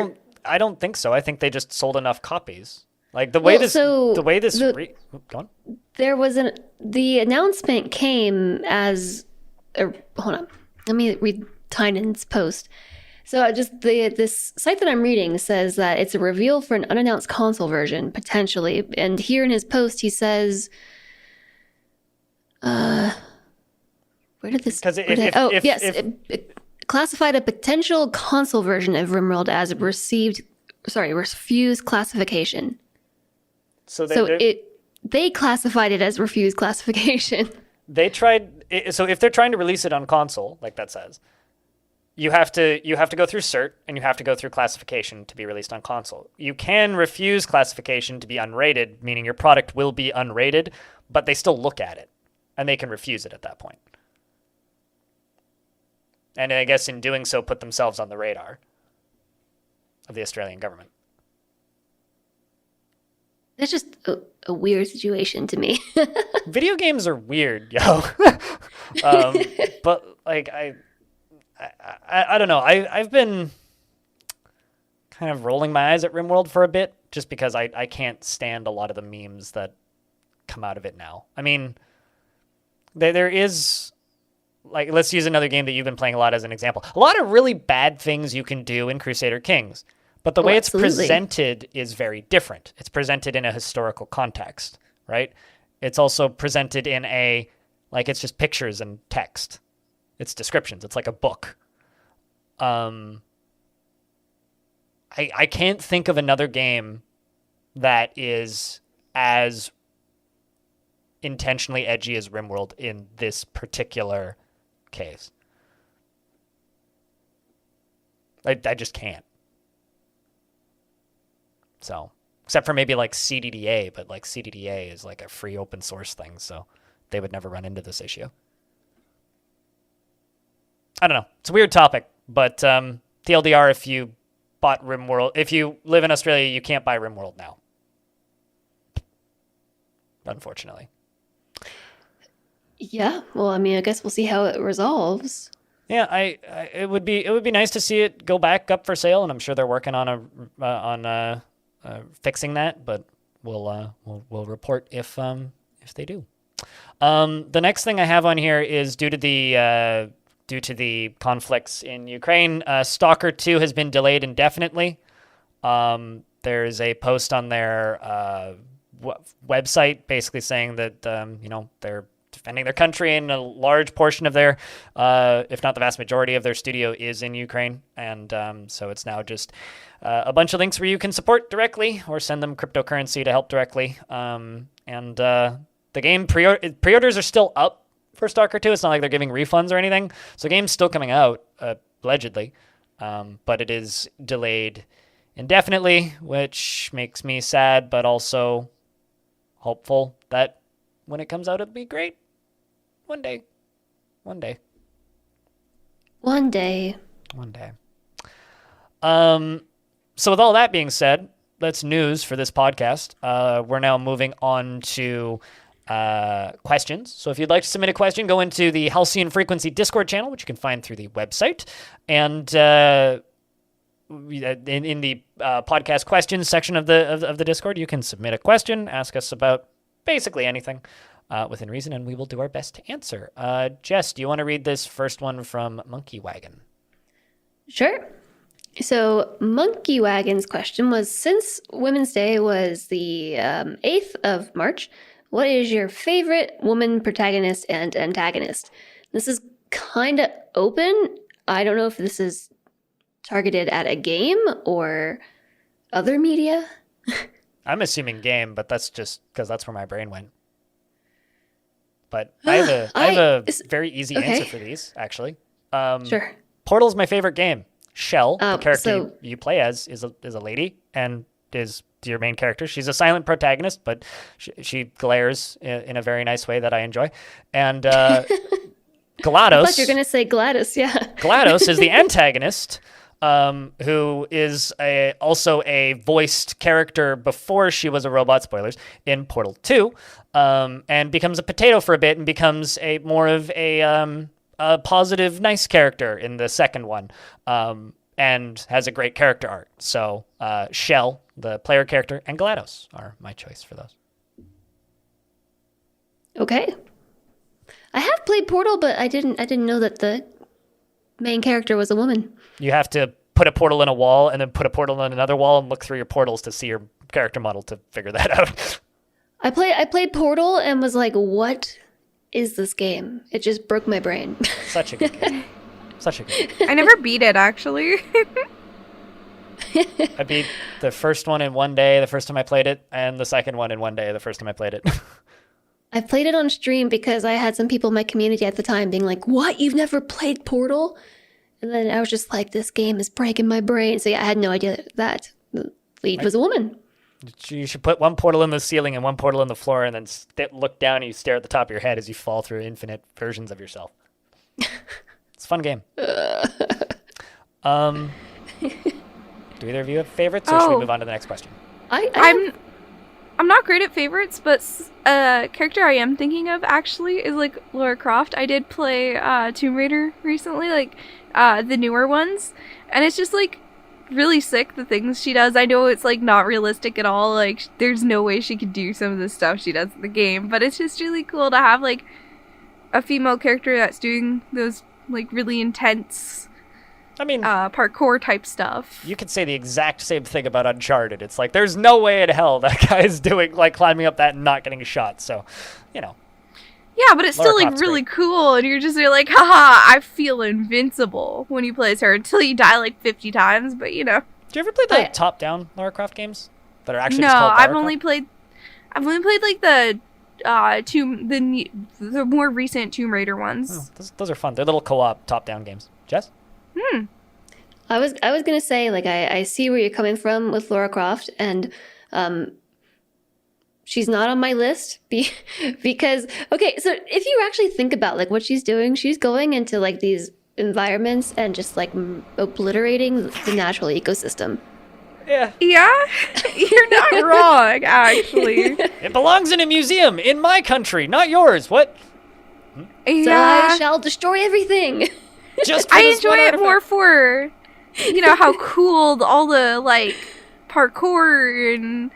don't think so. I think they just sold enough copies. Go on. There was the announcement came as hold on. Let me read Tynan's post. So this site that I'm reading says that it's a reveal for an unannounced console version potentially, and here in his post he says, where did this? It classified a potential console version of RimWorld as refused classification. So they classified it as refused classification. They tried. So if they're trying to release it on console, like that says, you have to go through cert and you have to go through classification to be released on console. You can refuse classification to be unrated, meaning your product will be unrated, but they still look at it and they can refuse it at that point. And I guess in doing so, put themselves on the radar of the Australian government. That's just a weird situation to me. Video games are weird, yo. um, but like I don't know. I've been kind of rolling my eyes at RimWorld for a bit, just because I can't stand a lot of the memes that come out of it now. I mean, there is, like, let's use another game that you've been playing a lot as an example. A lot of really bad things you can do in Crusader Kings, but the way it's presented is very different. It's presented in a historical context, right? It's also presented in it's just pictures and text. It's descriptions. It's like a book. I can't think of another game that is as intentionally edgy as RimWorld in this particular case. I just can't. So, except for maybe like CDDA, but like CDDA is like a free open source thing, so they would never run into this issue. I don't know. It's a weird topic, but TLDR, if you bought RimWorld, if you live in Australia, you can't buy RimWorld now. Unfortunately. Yeah, well, I mean, I guess we'll see how it resolves. Yeah, it would be nice to see it go back up for sale, and I'm sure they're working on fixing that. But we'll report if they do. The next thing I have on here is due to the conflicts in Ukraine, Stalker 2 has been delayed indefinitely. There's a post on their website basically saying that they're defending their country, and a large portion of their, if not the vast majority of their studio is in Ukraine. And so it's now just a bunch of links where you can support directly or send them cryptocurrency to help directly. And the game pre-orders are still up for Stalker 2. It's not like they're giving refunds or anything. So the game's still coming out, allegedly. But it is delayed indefinitely, which makes me sad, but also hopeful that when it comes out, it'll be great. One day. One day. So with all that being said, that's news for this podcast. We're now moving on to questions. So if you'd like to submit a question, go into the Halcyon Frequency Discord channel, which you can find through the website. And in the podcast questions section of the Discord, you can submit a question, ask us about basically anything within reason, and we will do our best to answer. Jess, do you want to read this first one from Monkey Wagon? Sure. So Monkey Wagon's question was, since Women's Day was the 8th of March, what is your favorite woman protagonist and antagonist? This is kind of open. I don't know if this is targeted at a game or other media. I'm assuming game, but that's just because that's where my brain went. But I have a very easy answer for these, actually. Sure. Portal's my favorite game. Shell, the character you play as, is a lady and is your main character. She's a silent protagonist, but she glares in a very nice way that I enjoy. And GLaDOS... I thought you were going to say Gladys, yeah. GLaDOS is the antagonist, who is also a voiced character before she was a robot, spoilers, in Portal 2, and becomes a potato for a bit and becomes more of a positive, nice character in the second one, and has a great character arc. So Shell, the player character, and GLaDOS are my choice for those. Okay. I have played Portal, but I didn't know that the main character was a woman. You have to put a portal in a wall and then put a portal in another wall and look through your portals to see your character model to figure that out. I played Portal and was like, what is this game? It just broke my brain. Such a good game. I never beat it, actually. I beat the first one in one day the first time I played it, and the second one in one day the first time I played it. I played it on stream because I had some people in my community at the time being like, what? You've never played Portal? And then I was just like, this game is breaking my brain. So yeah, I had no idea that the lead was a woman. You should put one portal in the ceiling and one portal in the floor, and then look down and you stare at the top of your head as you fall through infinite versions of yourself. It's a fun game. Do either of you have favorites, or should we move on to the next question? I'm not great at favorites, but a character I am thinking of actually is like Lara Croft. I did play Tomb Raider recently, like the newer ones, and it's just like really sick the things she does. I know it's like not realistic at all. Like there's no way she could do some of the stuff she does in the game, but it's just really cool to have like a female character that's doing those like really intense I mean, parkour type stuff. you could say the exact same thing about Uncharted. It's like there's no way in hell that guy is doing like climbing up that and not getting a shot. So, you know. Yeah, but it's Lara still like Croft's really great. cool, and you're like, haha, I feel invincible when you play as her until you die like 50 times. But you know, Do you ever play the I- top-down Lara Croft games that are actually no, just called Lara I've Croft? only played like the more recent Tomb Raider ones. Oh, those are fun. They're little co-op top-down games. Jess? I was gonna say, like, I see where you're coming from with Laura Croft, and she's not on my list because okay, so if you actually think about like what she's doing, she's going into like these environments and just like obliterating the natural ecosystem. Yeah. Yeah, you're not wrong, actually. It belongs in a museum in my country, not yours. What? So Yeah, I shall destroy everything. Just for I this enjoy one it artifact? more for, you know, how cool all the, like, parkour and,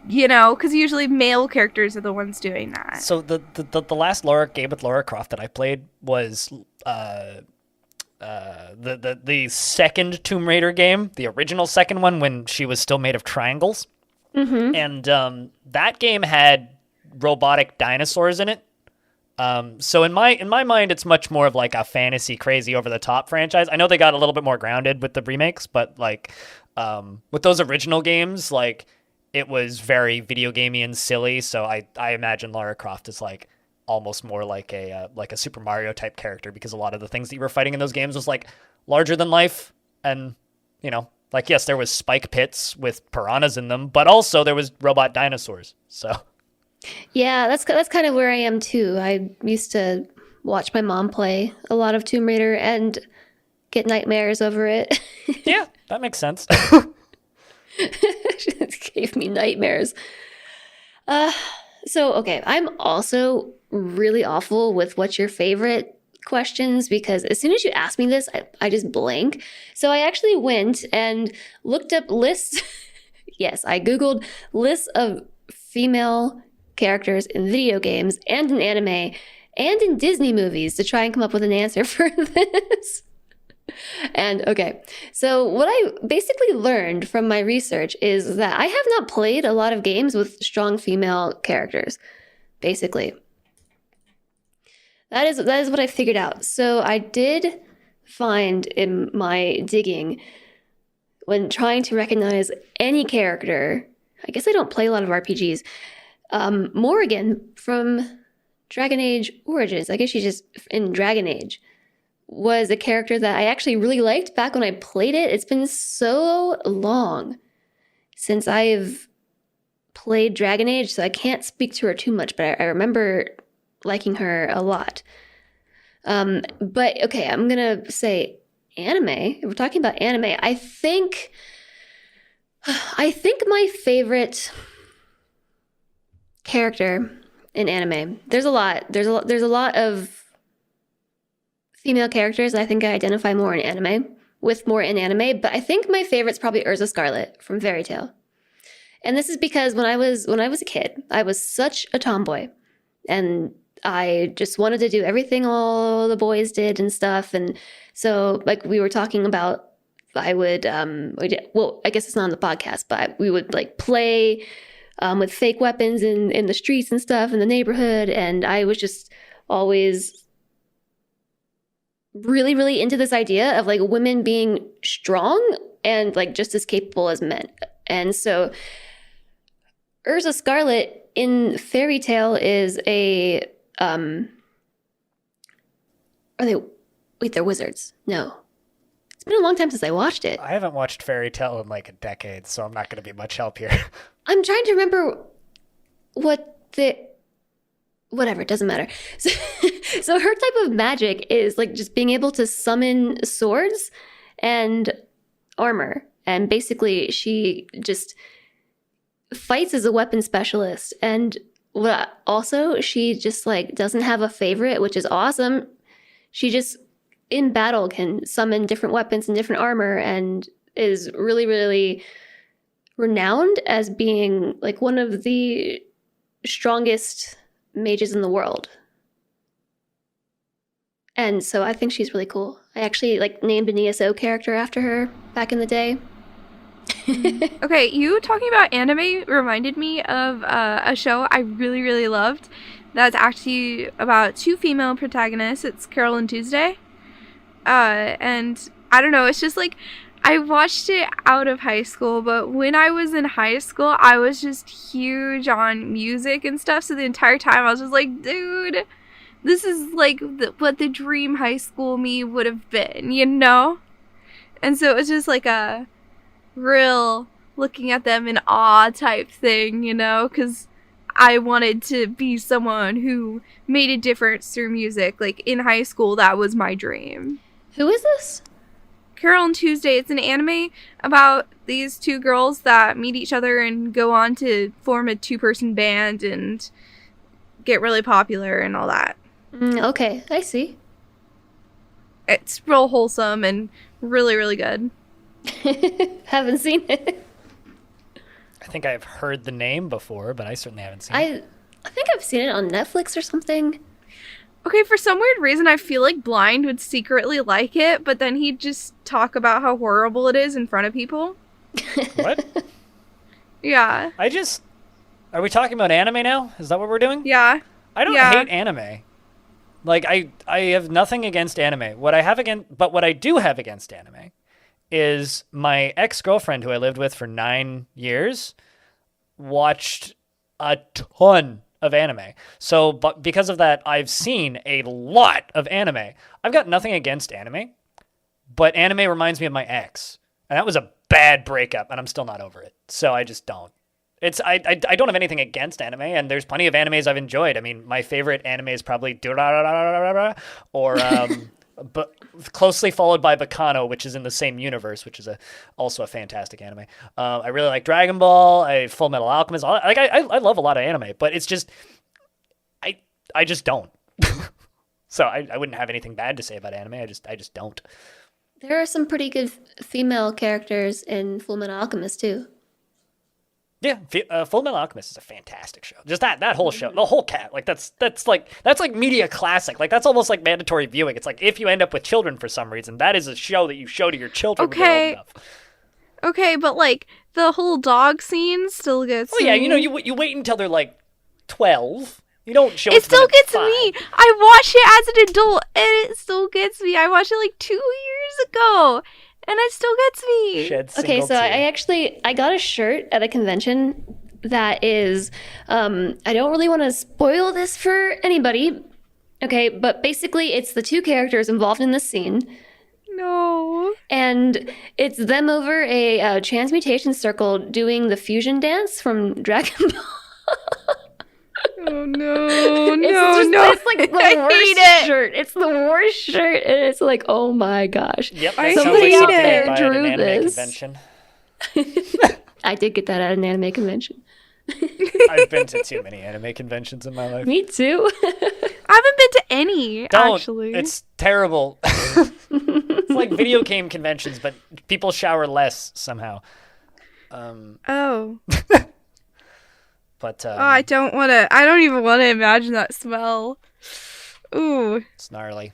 you know, because usually male characters are the ones doing that. So the last game with Lara Croft that I played was the second Tomb Raider game, the original second one when she was still made of triangles, and that game had robotic dinosaurs in it. So in my mind, it's much more of like a fantasy, crazy, over the top franchise. I know they got a little bit more grounded with the remakes, but like with those original games, like it was very video gamey and silly. So I imagine Lara Croft is like almost more like a Super Mario type character, because a lot of the things that you were fighting in those games was like larger than life, and you know, like yes, there was spike pits with piranhas in them, but also there was robot dinosaurs. So. Yeah, that's kind of where I am too. I used to watch my mom play a lot of Tomb Raider and get nightmares over it. Yeah, that makes sense. It gave me nightmares. So okay, I'm also really awful with what's your favorite questions, because as soon as you ask me this, I just blank. So I actually went and looked up lists. Yes, I Googled lists of female characters in video games and in anime and in Disney movies to try and come up with an answer for this. And okay, so what I basically learned from my research is that I have not played a lot of games with strong female characters, basically. That is what I figured out. So I did find in my digging, when trying to recognize any character, I guess I don't play a lot of RPGs, Morrigan from Dragon Age Origins, I guess she's just in Dragon Age, was a character that I actually really liked back when I played it. It's been so long since I've played Dragon Age, so I can't speak to her too much, but I remember liking her a lot. But okay, I'm gonna say anime. If we're talking about anime, I think my favorite character in anime. There's a lot. There's a lot of female characters I think I identify more in anime, but I think my favorite's probably Urza Scarlet from Fairy Tail. And this is because when I was a kid, I was such a tomboy, and I just wanted to do everything all the boys did and stuff. And so, like we were talking about, I would I guess it's not on the podcast, but we would like play with fake weapons in the streets and stuff in the neighborhood, and I was just always really, really into this idea of like women being strong and like just as capable as men. And so Urza Scarlet in Fairy Tail is a they're wizards. No. It's been a long time since I watched it. I haven't watched Fairy Tail in like a decade, so I'm not going to be much help here. I'm trying to remember whatever, it doesn't matter. So her type of magic is like just being able to summon swords and armor. And basically she just fights as a weapon specialist, and also she just like doesn't have a favorite, which is awesome. She just in battle can summon different weapons and different armor, and is really, really renowned as being like one of the strongest mages in the world. And so I think she's really cool. I actually like named an ESO character after her back in the day. Okay, you talking about anime reminded me of a show I really, really loved. That's actually about 2 female protagonists. It's Carol and Tuesday. And I don't know, it's just like, I watched it out of high school, but when I was in high school, I was just huge on music and stuff. So the entire time I was just like, dude, this is like what the dream high school me would have been, you know? And so it was just like a real looking at them in awe type thing, you know? Because I wanted to be someone who made a difference through music. Like in high school, that was my dream. Who is this? Carol and Tuesday. It's an anime about these 2 girls that meet each other and go on to form a 2-person band and get really popular and all that. Okay, I see. It's real wholesome and really, really good. Haven't seen it. I think I've heard the name before, but I certainly haven't seen it. I think I've seen it on Netflix or something. Okay, for some weird reason, I feel like Blind would secretly like it, but then he'd just talk about how horrible it is in front of people. What? Yeah. Are we talking about anime now? Is that what we're doing? Yeah. I don't hate anime. Like, I have nothing against anime. What I do have against anime is my ex-girlfriend, who I lived with for 9 years, watched a ton of anime. So, but because of that, I've seen a lot of anime. I've got nothing against anime, but anime reminds me of my ex, and that was a bad breakup, and I'm still not over it. So I just don't. I don't have anything against anime, and there's plenty of animes I've enjoyed. I mean, my favorite anime is probably or but closely followed by Bacano, which is in the same universe, which is also a fantastic anime. I really like Dragon Ball, Full Metal Alchemist. I love a lot of anime, but it's just I just don't. So I wouldn't have anything bad to say about anime. I just don't. There are some pretty good female characters in Full Metal Alchemist too. Yeah, Full Metal Alchemist is a fantastic show. Just that whole show, the whole cat, like that's like media classic. Like that's almost like mandatory viewing. It's like if you end up with children for some reason, that is a show that you show to your children. Okay. When they're old enough. Okay, but like the whole dog scene still gets. Oh yeah, you know you wait until they're like 12. You don't show. It still gets 5. me. I watched it as an adult, and it still gets me. I watched it like 2 years ago. And it still gets me. Okay, so I got a shirt at a convention that is, I don't really want to spoil this for anybody. Okay, but basically it's the 2 characters involved in this scene. No. And it's them over a transmutation circle doing the fusion dance from Dragon Ball. Oh no, It's like the worst shirt. It's the worst shirt, and it's like, oh my gosh. Yep, Somebody out there drew drew an this. Convention. I did get that at an anime convention. I've been to too many anime conventions in my life. Me too. I haven't been to any, actually. It's terrible. It's like video game conventions, but people shower less somehow. Oh. But I don't even want to imagine that smell. Ooh. It's gnarly.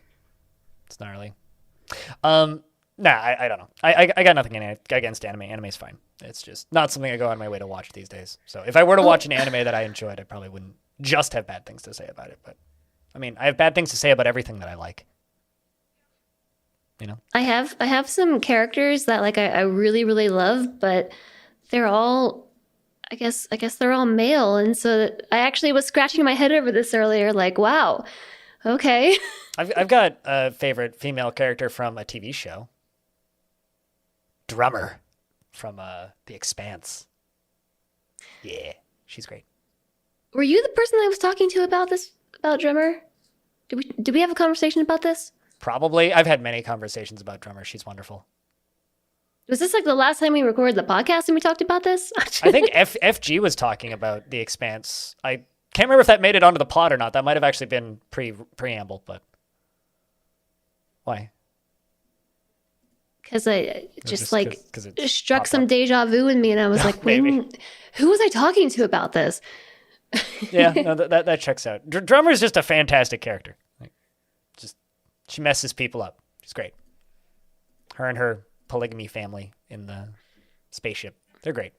Nah, I don't know. I got nothing against anime. Anime's fine. It's just not something I go out of my way to watch these days. So if I were to watch an anime that I enjoyed, I probably wouldn't just have bad things to say about it. But I mean, I have bad things to say about everything that I like. You know? I have some characters that like I really, really love, but they're all I guess they're all male, and so I actually was scratching my head over this earlier, like, wow, okay. I've got a favorite female character from a TV show, Drummer, from The Expanse. Yeah, she's great. Were you the person I was talking to about Drummer? Did we have a conversation about this? Probably. I've had many conversations about Drummer. She's wonderful. Was this like the last time we recorded the podcast and we talked about this? I think FG was talking about The Expanse. I can't remember if that made it onto the pod or not. That might have actually been preamble, but why? Because I just like 'cause it it's struck popped some up. deja vu in me, and I was like, Maybe. who was I talking to about this? Yeah, no, that checks out. Drummer's just a fantastic character. Like, just she messes people up. She's great. Her and her polygamy family in the spaceship. They're great.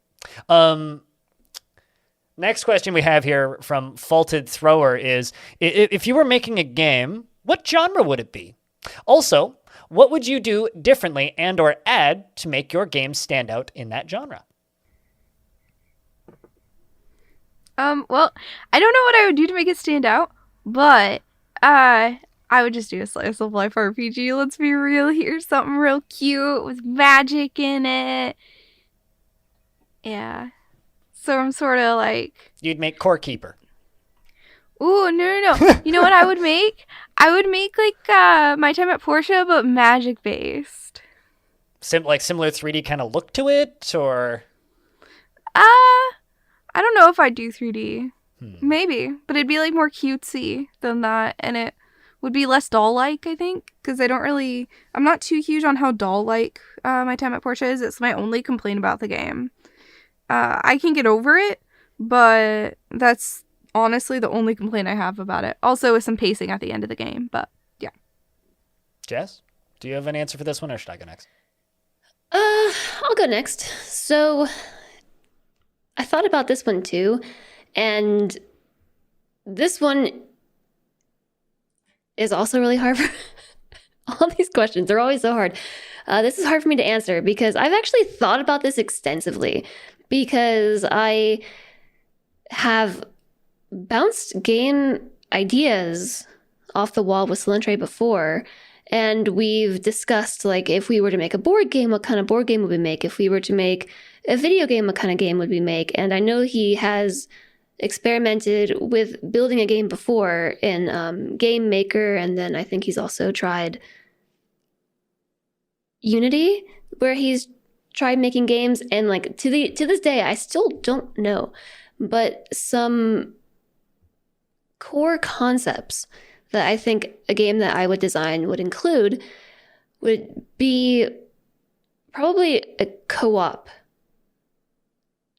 Next question we have here from Faulted Thrower is, if you were making a game, what genre would it be? Also, what would you do differently and or add to make your game stand out in that genre? Well, I don't know what I would do to make it stand out, but I would just do a slice of life RPG. Let's be real here. Something real cute with magic in it. Yeah. So I'm sort of like... You'd make Core Keeper. Ooh, no. You know what I would make? I would make like My Time at Portia, but magic based. Like similar 3D kind of look to it, or... I don't know if I'd do 3D. Maybe. But it'd be like more cutesy than that. And it would be less doll-like, I think. Because I'm not too huge on how doll-like My Time at Portia is. It's my only complaint about the game. I can get over it, but that's honestly the only complaint I have about it. Also with some pacing at the end of the game, but yeah. Jess, do you have an answer for this one, or should I go next? I'll go next. So I thought about this one too, and this one is also really hard. All these questions are always so hard. This is hard for me to answer because I've actually thought about this extensively, because I have bounced game ideas off the wall with Salentre before, and we've discussed, like, if we were to make a board game, what kind of board game would we make? If we were to make a video game, what kind of game would we make? And I know he has experimented with building a game before in Game Maker, and then I think he's also tried Unity, where he's tried making games, and like to this day I still don't know, but some core concepts that I think a game that I would design would include would be probably a co-op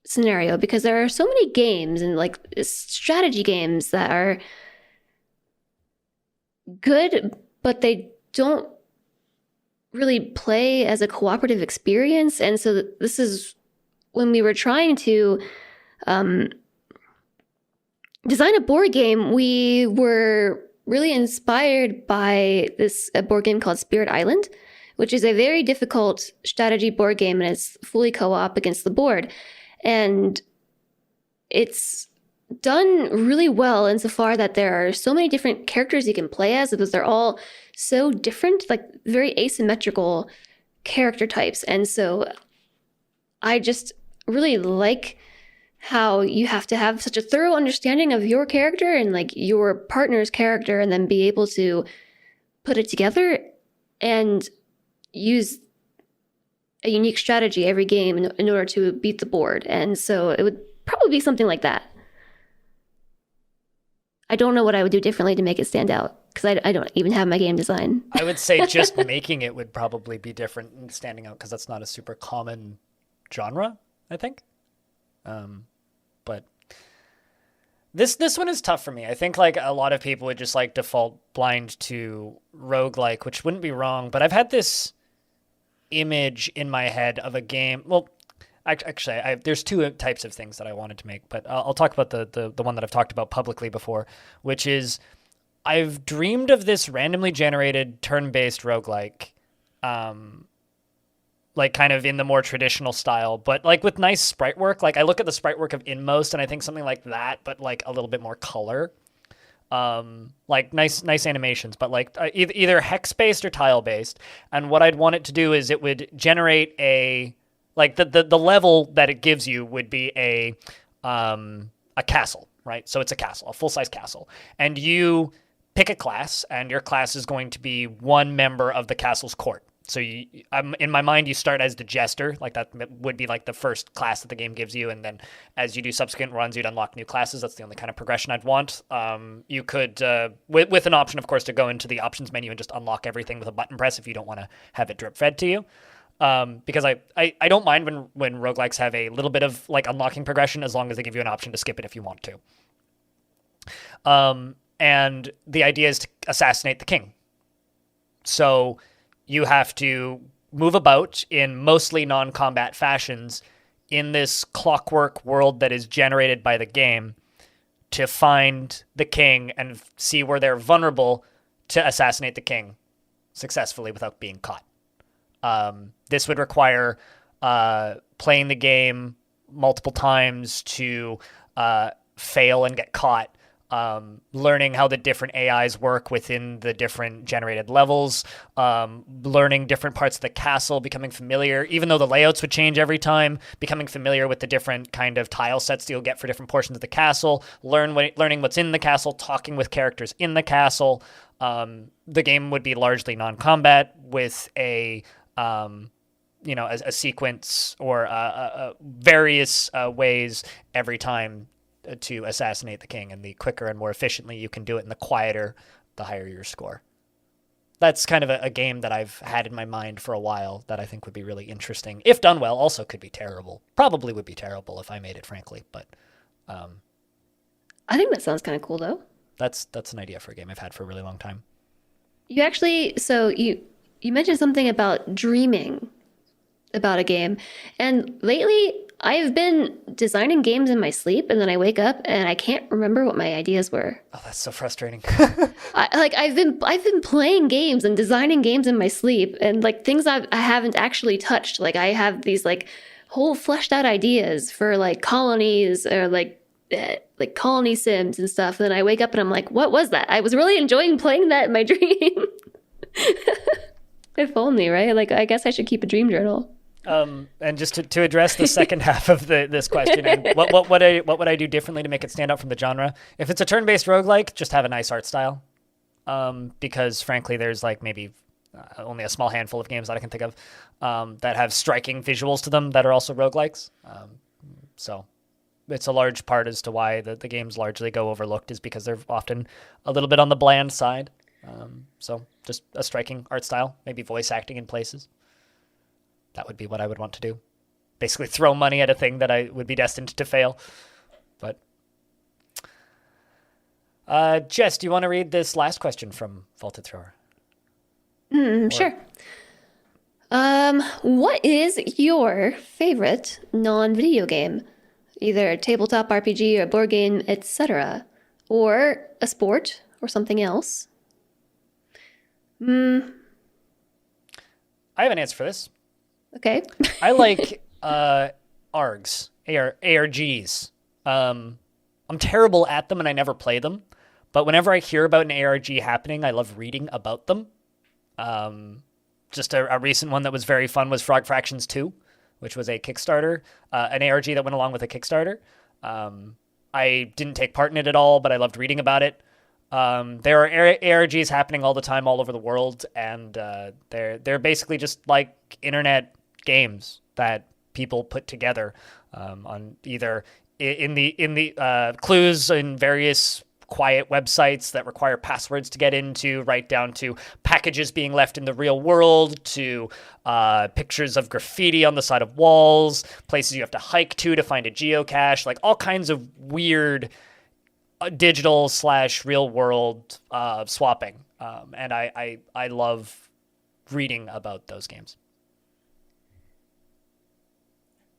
scenario, because there are so many games and like strategy games that are good, but they don't really play as a cooperative experience. And so this is when we were trying to design a board game, we were really inspired by a board game called Spirit Island, which is a very difficult strategy board game, and it's fully co-op against the board. And it's done really well insofar that there are so many different characters you can play as, because they're all so different, like very asymmetrical character types. And so I just really like how you have to have such a thorough understanding of your character and like your partner's character, and then be able to put it together and use a unique strategy every game in order to beat the board. And so it would probably be something like that. I don't know what I would do differently to make it stand out, because I don't even have my game design. I would say just making it would probably be different and standing out, because that's not a super common genre, I think. But this one is tough for me. I think like a lot of people would just like default blind to roguelike, which wouldn't be wrong, but I've had this image in my head of a game. Well, actually, there's two types of things that I wanted to make, but I'll talk about the one that I've talked about publicly before, which is I've dreamed of this randomly generated turn-based roguelike, like kind of in the more traditional style, but like with nice sprite work. Like I look at the sprite work of Inmost and I think something like that, but like a little bit more color, like nice animations, but like either hex-based or tile-based. And what I'd want it to do is it would generate like the level that it gives you would be a castle, right? So it's a castle, a full-size castle. And you pick a class, and your class is going to be one member of the castle's court. So in my mind, you start as the jester, like that would be like the first class that the game gives you, and then as you do subsequent runs, you'd unlock new classes. That's the only kind of progression I'd want. You could, with an option, of course, to go into the options menu and just unlock everything with a button press if you don't want to have it drip fed to you. Because I don't mind when roguelikes have a little bit of like unlocking progression as long as they give you an option to skip it if you want to. And the idea is to assassinate the king. So you have to move about in mostly non-combat fashions in this clockwork world that is generated by the game to find the king and see where they're vulnerable to assassinate the king successfully without being caught. This would require playing the game multiple times to fail and get caught, learning how the different AIs work within the different generated levels, learning different parts of the castle, becoming familiar, even though the layouts would change every time, becoming familiar with the different kind of tile sets that you'll get for different portions of the castle, learning what's in the castle, talking with characters in the castle. The game would be largely non-combat with a sequence or various ways every time to assassinate the king, and the quicker and more efficiently you can do it and the quieter, the higher your score. That's kind of a game that I've had in my mind for a while that I think would be really interesting. If done well, also could be terrible. Probably would be terrible if I made it, frankly, but I think that sounds kind of cool, though. that's an idea for a game I've had for a really long time. You actually, so you mentioned something about dreaming about a game, and lately I've been designing games in my sleep, and then I wake up and I can't remember what my ideas were. Oh, that's so frustrating. I've been playing games and designing games in my sleep, and like things I haven't actually touched. Like I have these like whole fleshed out ideas for like colonies or like colony sims and stuff. And then I wake up and I'm like, what was that? I was really enjoying playing that in my dream. If only, right? Like I guess I should keep a dream journal. And just to address the second half of this question, and what would I do differently to make it stand out from the genre? If it's a turn-based roguelike, just have a nice art style. Because frankly, there's like maybe only a small handful of games that I can think of that have striking visuals to them that are also roguelikes. So it's a large part as to why the games largely go overlooked, is because they're often a little bit on the bland side. So just a striking art style, maybe voice acting in places. That would be what I would want to do. Basically throw money at a thing that I would be destined to fail. But Jess, do you want to read this last question from Vaulted Thrower? Sure. What is your favorite non-video game? Either a tabletop RPG or a board game, etc. Or a sport or something else? I have an answer for this. Okay. I like ARGs, ARGs. I'm terrible at them and I never play them. But whenever I hear about an ARG happening, I love reading about them. Just a recent one that was very fun was Frog Fractions 2, which was a Kickstarter, an ARG that went along with a Kickstarter. I didn't take part in it at all, but I loved reading about it. There are ARGs happening all the time all over the world, and they're basically just like internet games that people put together on either in the clues in various quiet websites that require passwords to get into, right down to packages being left in the real world, to pictures of graffiti on the side of walls, places you have to hike to find a geocache, like all kinds of weird digital / real world swapping. And I love reading about those games.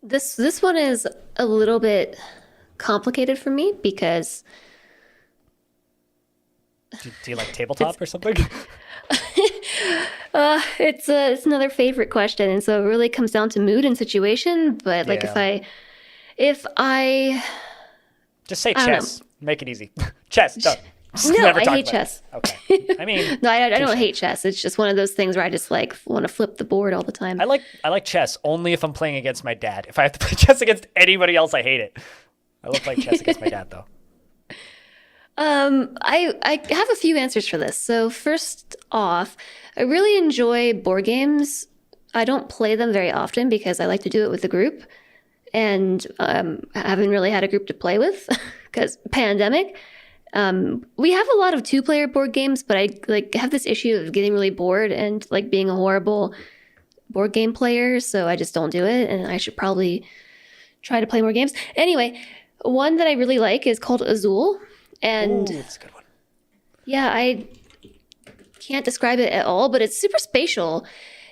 This one is a little bit complicated for me because do you like tabletop or something? It's another favorite question, and so it really comes down to mood and situation. But like if I just say chess, make it easy. Chess. Done. No, I hate chess. Okay. I mean, no, I don't hate chess. It's just one of those things where I just like want to flip the board all the time. I like chess only if I'm playing against my dad. If I have to play chess against anybody else, I hate it. I love playing chess against my dad, though. I have a few answers for this. So first off, I really enjoy board games. I don't play them very often because I like to do it with a group, and I haven't really had a group to play with because pandemic. We have a lot of two-player board games, but I like have this issue of getting really bored and like being a horrible board game player, so I just don't do it, and I should probably try to play more games. Anyway, one that I really like is called Azul, and Ooh, that's a good one. yeah, I can't describe it at all, but it's super spatial.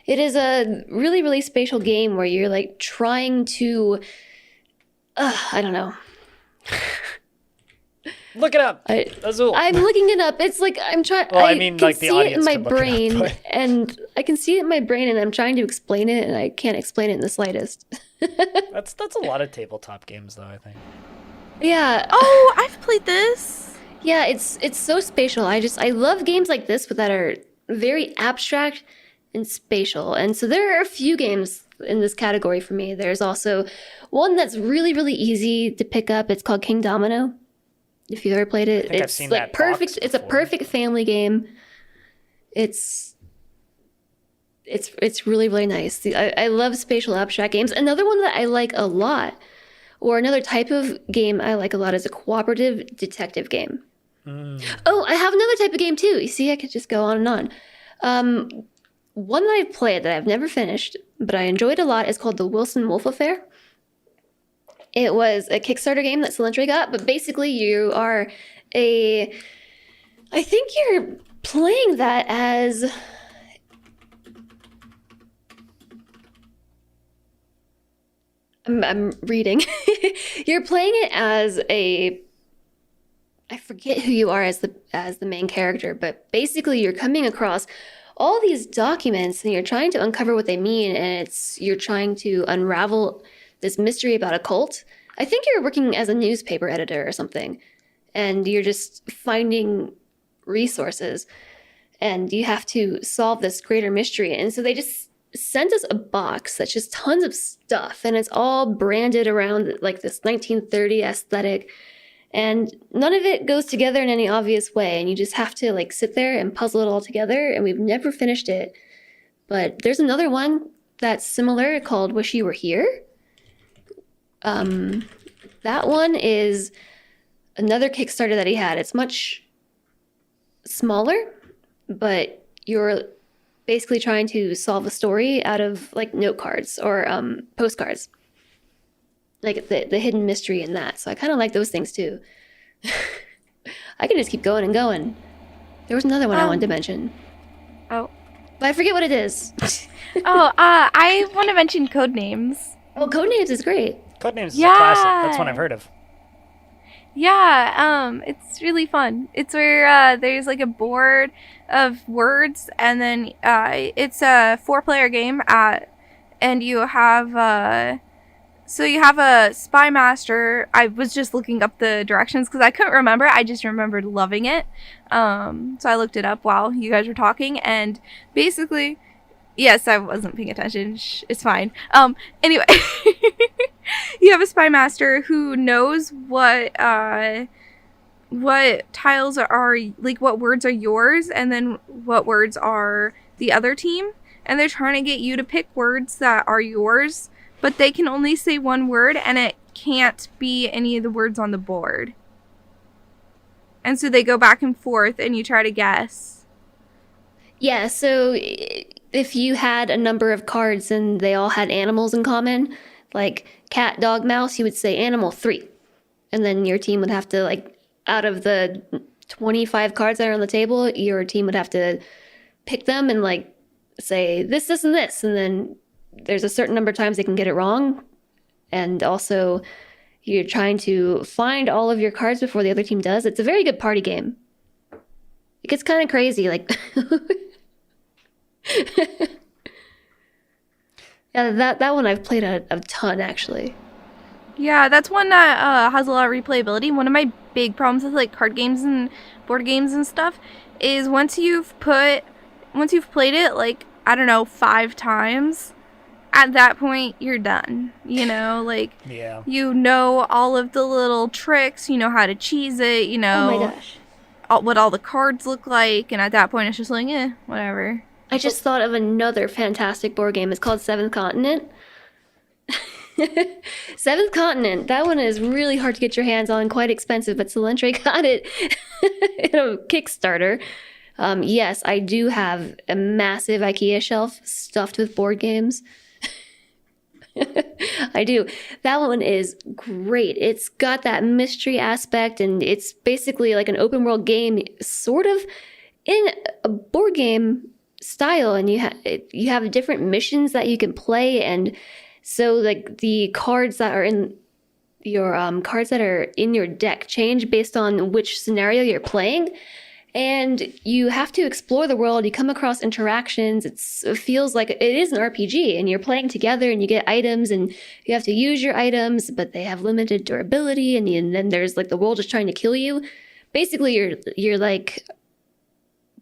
It is a really, really spatial game where you're like trying to, I don't know. Look it up. Azul. I'm looking it up. It's like I'm trying. Well, I I mean, can like, the see it in audience my can look it up, brain, but- and I can see it in my brain, and I'm trying to explain it, and I can't explain it in the slightest. That's a lot of tabletop games, though, I think. Yeah. Oh, I've played this. Yeah, it's so spatial. I love games like this, but that are very abstract and spatial. And so there are a few games in this category for me. There's also one that's really, really easy to pick up. It's called King Domino. If you've ever played it, I think I've it's seen like that perfect. box It's a before. perfect family game. It's really, really nice. I love spatial abstract games. Another one that I like a lot, or another type of game I like a lot, is a cooperative detective game. Oh, I have another type of game too. You see, I could just go on and on. One that I've played that I've never finished, but I enjoyed a lot is called The Wilson Wolf Affair. It was a Kickstarter game that Cilantro got, but basically you are I think you're playing that as... I'm reading. You're playing it as I forget who you are as the main character, but basically you're coming across all these documents and you're trying to uncover what they mean, and you're trying to unravel this mystery about a cult. I think you're working as a newspaper editor or something, and you're just finding resources, and you have to solve this greater mystery. And so they just sent us a box that's just tons of stuff, and it's all branded around like this 1930 aesthetic, and none of it goes together in any obvious way, and you just have to like sit there and puzzle it all together, and we've never finished it. But there's another one that's similar called Wish You Were Here. That one is another Kickstarter that he had. It's much smaller, but you're basically trying to solve a story out of like note cards or postcards, like the hidden mystery in that. So I kind of like those things too. I can just keep going and going. There was another one I wanted to mention, Oh. but I forget what it is. I want to mention Codenames. Oh, Codenames is great. Codenames is a classic. That's one I've heard of. Yeah, it's really fun. It's where there's like a board of words, and then it's a 4-player game and you have so you have a spy master. I was just looking up the directions because I couldn't remember. I just remembered loving it. So I looked it up while you guys were talking, and basically, yes, I wasn't paying attention. Shh, it's fine. Anyway, you have a spy master who knows what tiles are like, what words are yours, and then what words are the other team, and they're trying to get you to pick words that are yours, but they can only say one word, and it can't be any of the words on the board. And so they go back and forth, and you try to guess. Yeah, so if you had a number of cards and they all had animals in common, like cat, dog, mouse, you would say animal 3. And then your team would have to, like, out of the 25 cards that are on the table, your team would have to pick them and, like, say this, this, and this. And then there's a certain number of times they can get it wrong. And also, you're trying to find all of your cards before the other team does. It's a very good party game. It gets kind of crazy, like... Yeah, that one I've played a ton, actually. Yeah, that's one that has a lot of replayability. One of my big problems with like card games and board games and stuff is once you've played it like, I don't know, 5 times, at that point, you're done. You know, like, Yeah. you know all of the little tricks, you know how to cheese it, you know Oh my gosh. what all the cards look like, and at that point, it's just like, whatever. I just thought of another fantastic board game. It's called Seventh Continent. Seventh Continent. That one is really hard to get your hands on, quite expensive, but Solentre got it in a Kickstarter. Yes, I do have a massive IKEA shelf stuffed with board games. I do. That one is great. It's got that mystery aspect, and it's basically like an open world game, sort of in a board game style. And you have different missions that you can play, and so like the cards that are in your deck change based on which scenario you're playing. And you have to explore the world. You come across interactions. It feels like it is an RPG, and you're playing together, and you get items, and you have to use your items, but they have limited durability. And then there's like the world is trying to kill you. Basically, you're like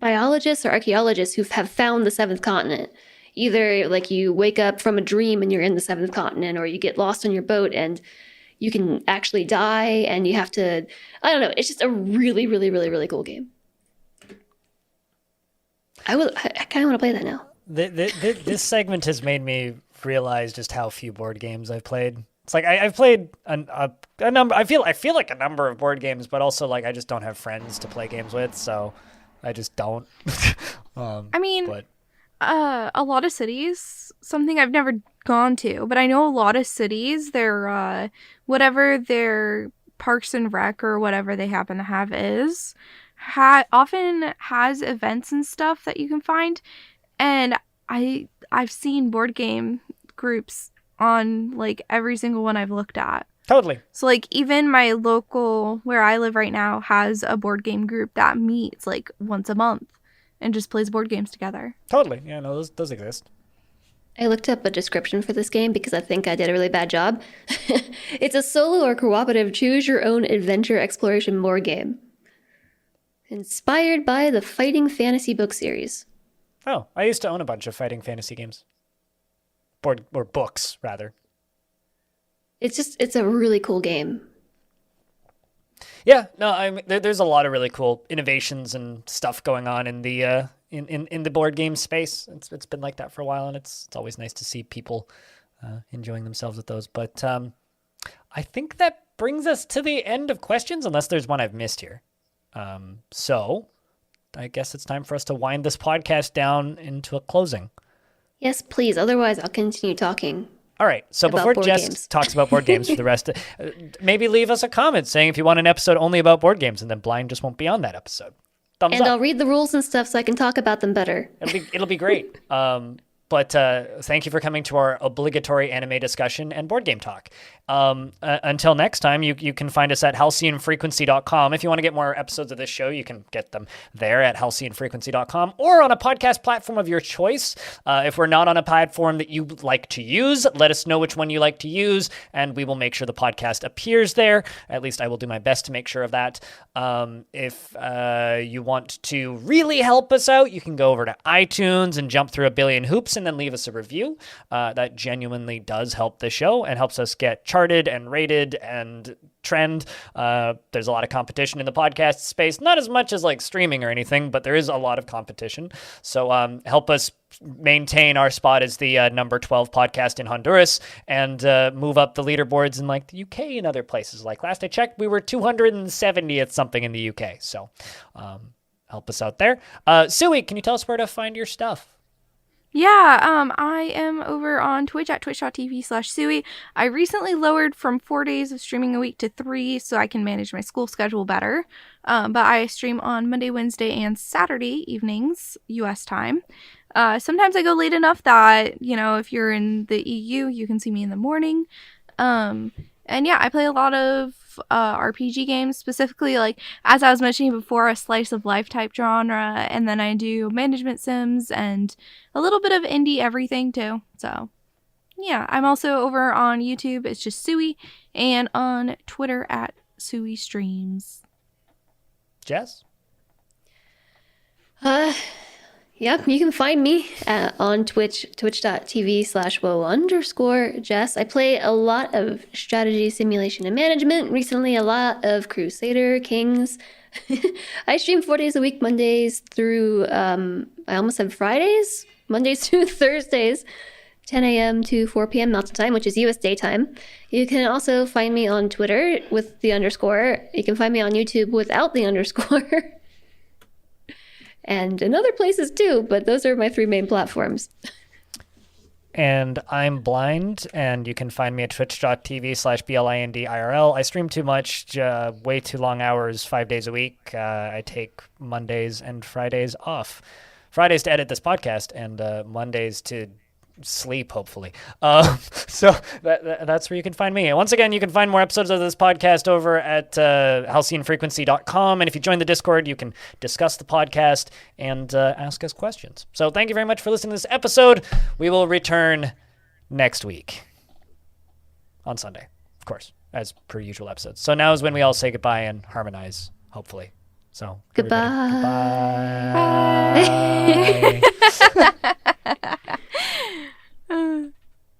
biologists or archaeologists who have found the seventh continent. Either like you wake up from a dream and you're in the seventh continent, or you get lost on your boat and you can actually die, and you have to. I don't know. It's just a really, really, really, really cool game. I kind of want to play that now. This segment has made me realize just how few board games I've played. It's like I've played a number. I feel like a number of board games, but also like I just don't have friends to play games with, so I just don't. I mean, a lot of cities, something I've never gone to, but I know a lot of cities, their whatever their Parks and Rec or whatever they happen to have is. Often has events and stuff that you can find, and I've seen board game groups on like every single one I've looked at. Totally. So like even my local where I live right now has a board game group that meets like once a month and just plays board games together. Totally. Yeah, no, those exist. I looked up a description for this game because I think I did a really bad job. It's a solo or cooperative choose your own adventure exploration board game. Inspired by the Fighting Fantasy book series. Oh, I used to own a bunch of fighting fantasy games. Books, rather. It's a really cool game. Yeah, no, there's a lot of really cool innovations and stuff going on in the in the board game space. It's been like that for a while, and it's always nice to see people enjoying themselves with those. But I think that brings us to the end of questions, unless there's one I've missed here. So I guess it's time for us to wind this podcast down into a closing. Yes, please. Otherwise, I'll continue talking. All right. So before Jess talks about board games for the rest, maybe leave us a comment saying if you want an episode only about board games, and then Blind just won't be on that episode. Thumbs up. I'll read the rules and stuff so I can talk about them better. It'll be great. But thank you for coming to our obligatory anime discussion and board game talk. Until next time, you can find us at halcyonfrequency.com. If you want to get more episodes of this show, you can get them there at halcyonfrequency.com or on a podcast platform of your choice. If we're not on a platform that you like to use, let us know which one you like to use, and we will make sure the podcast appears there. At least I will do my best to make sure of that. If you want to really help us out, you can go over to iTunes and jump through a billion hoops and then leave us a review. That genuinely does help the show and helps us get charted and rated and trend. There's a lot of competition in the podcast space, not as much as like streaming or anything, but there is a lot of competition. So help us maintain our spot as the number 12 podcast in Honduras and move up the leaderboards in like the UK and other places. Like last I checked, we were 270th something in the UK. So help us out there. Suboi, can you tell us where to find your stuff? Yeah, I am over on Twitch at twitch.tv/Suboi. I recently lowered from 4 days of streaming a week to 3 so I can manage my school schedule better. But I stream on Monday, Wednesday, and Saturday evenings, US time. Sometimes I go late enough that, if you're in the EU, you can see me in the morning. And yeah, I play a lot of RPG games, specifically, like, as I was mentioning before, a slice of life type genre, and then I do management sims and a little bit of indie everything too. So yeah, I'm also over on YouTube, it's just Suboi, and on Twitter at Suboi Streams. Jess? Yep, you can find me on Twitch, twitch.tv/woe_Jess. I play a lot of strategy, simulation, and management. Recently, a lot of Crusader Kings. I stream 4 days a week, Mondays through, I almost said Fridays? Mondays through Thursdays, 10 a.m. to 4 p.m. Mountain Time, which is US daytime. You can also find me on Twitter with the underscore. You can find me on YouTube without the underscore. And in other places too, but those are my 3 main platforms. And I'm blind, and you can find me at twitch.tv/BLINDIRL. I stream too much, way too long hours, 5 days a week. I take Mondays and Fridays off. Fridays to edit this podcast, and Mondays to sleep, hopefully. So that's where you can find me. And once again, you can find more episodes of this podcast over at halcyonfrequency.com. And if you join the Discord, you can discuss the podcast and ask us questions. So thank you very much for listening to this episode. We will return next week on Sunday, of course, as per usual episodes. So now is when we all say goodbye and harmonize, hopefully. So Goodbye. Goodbye.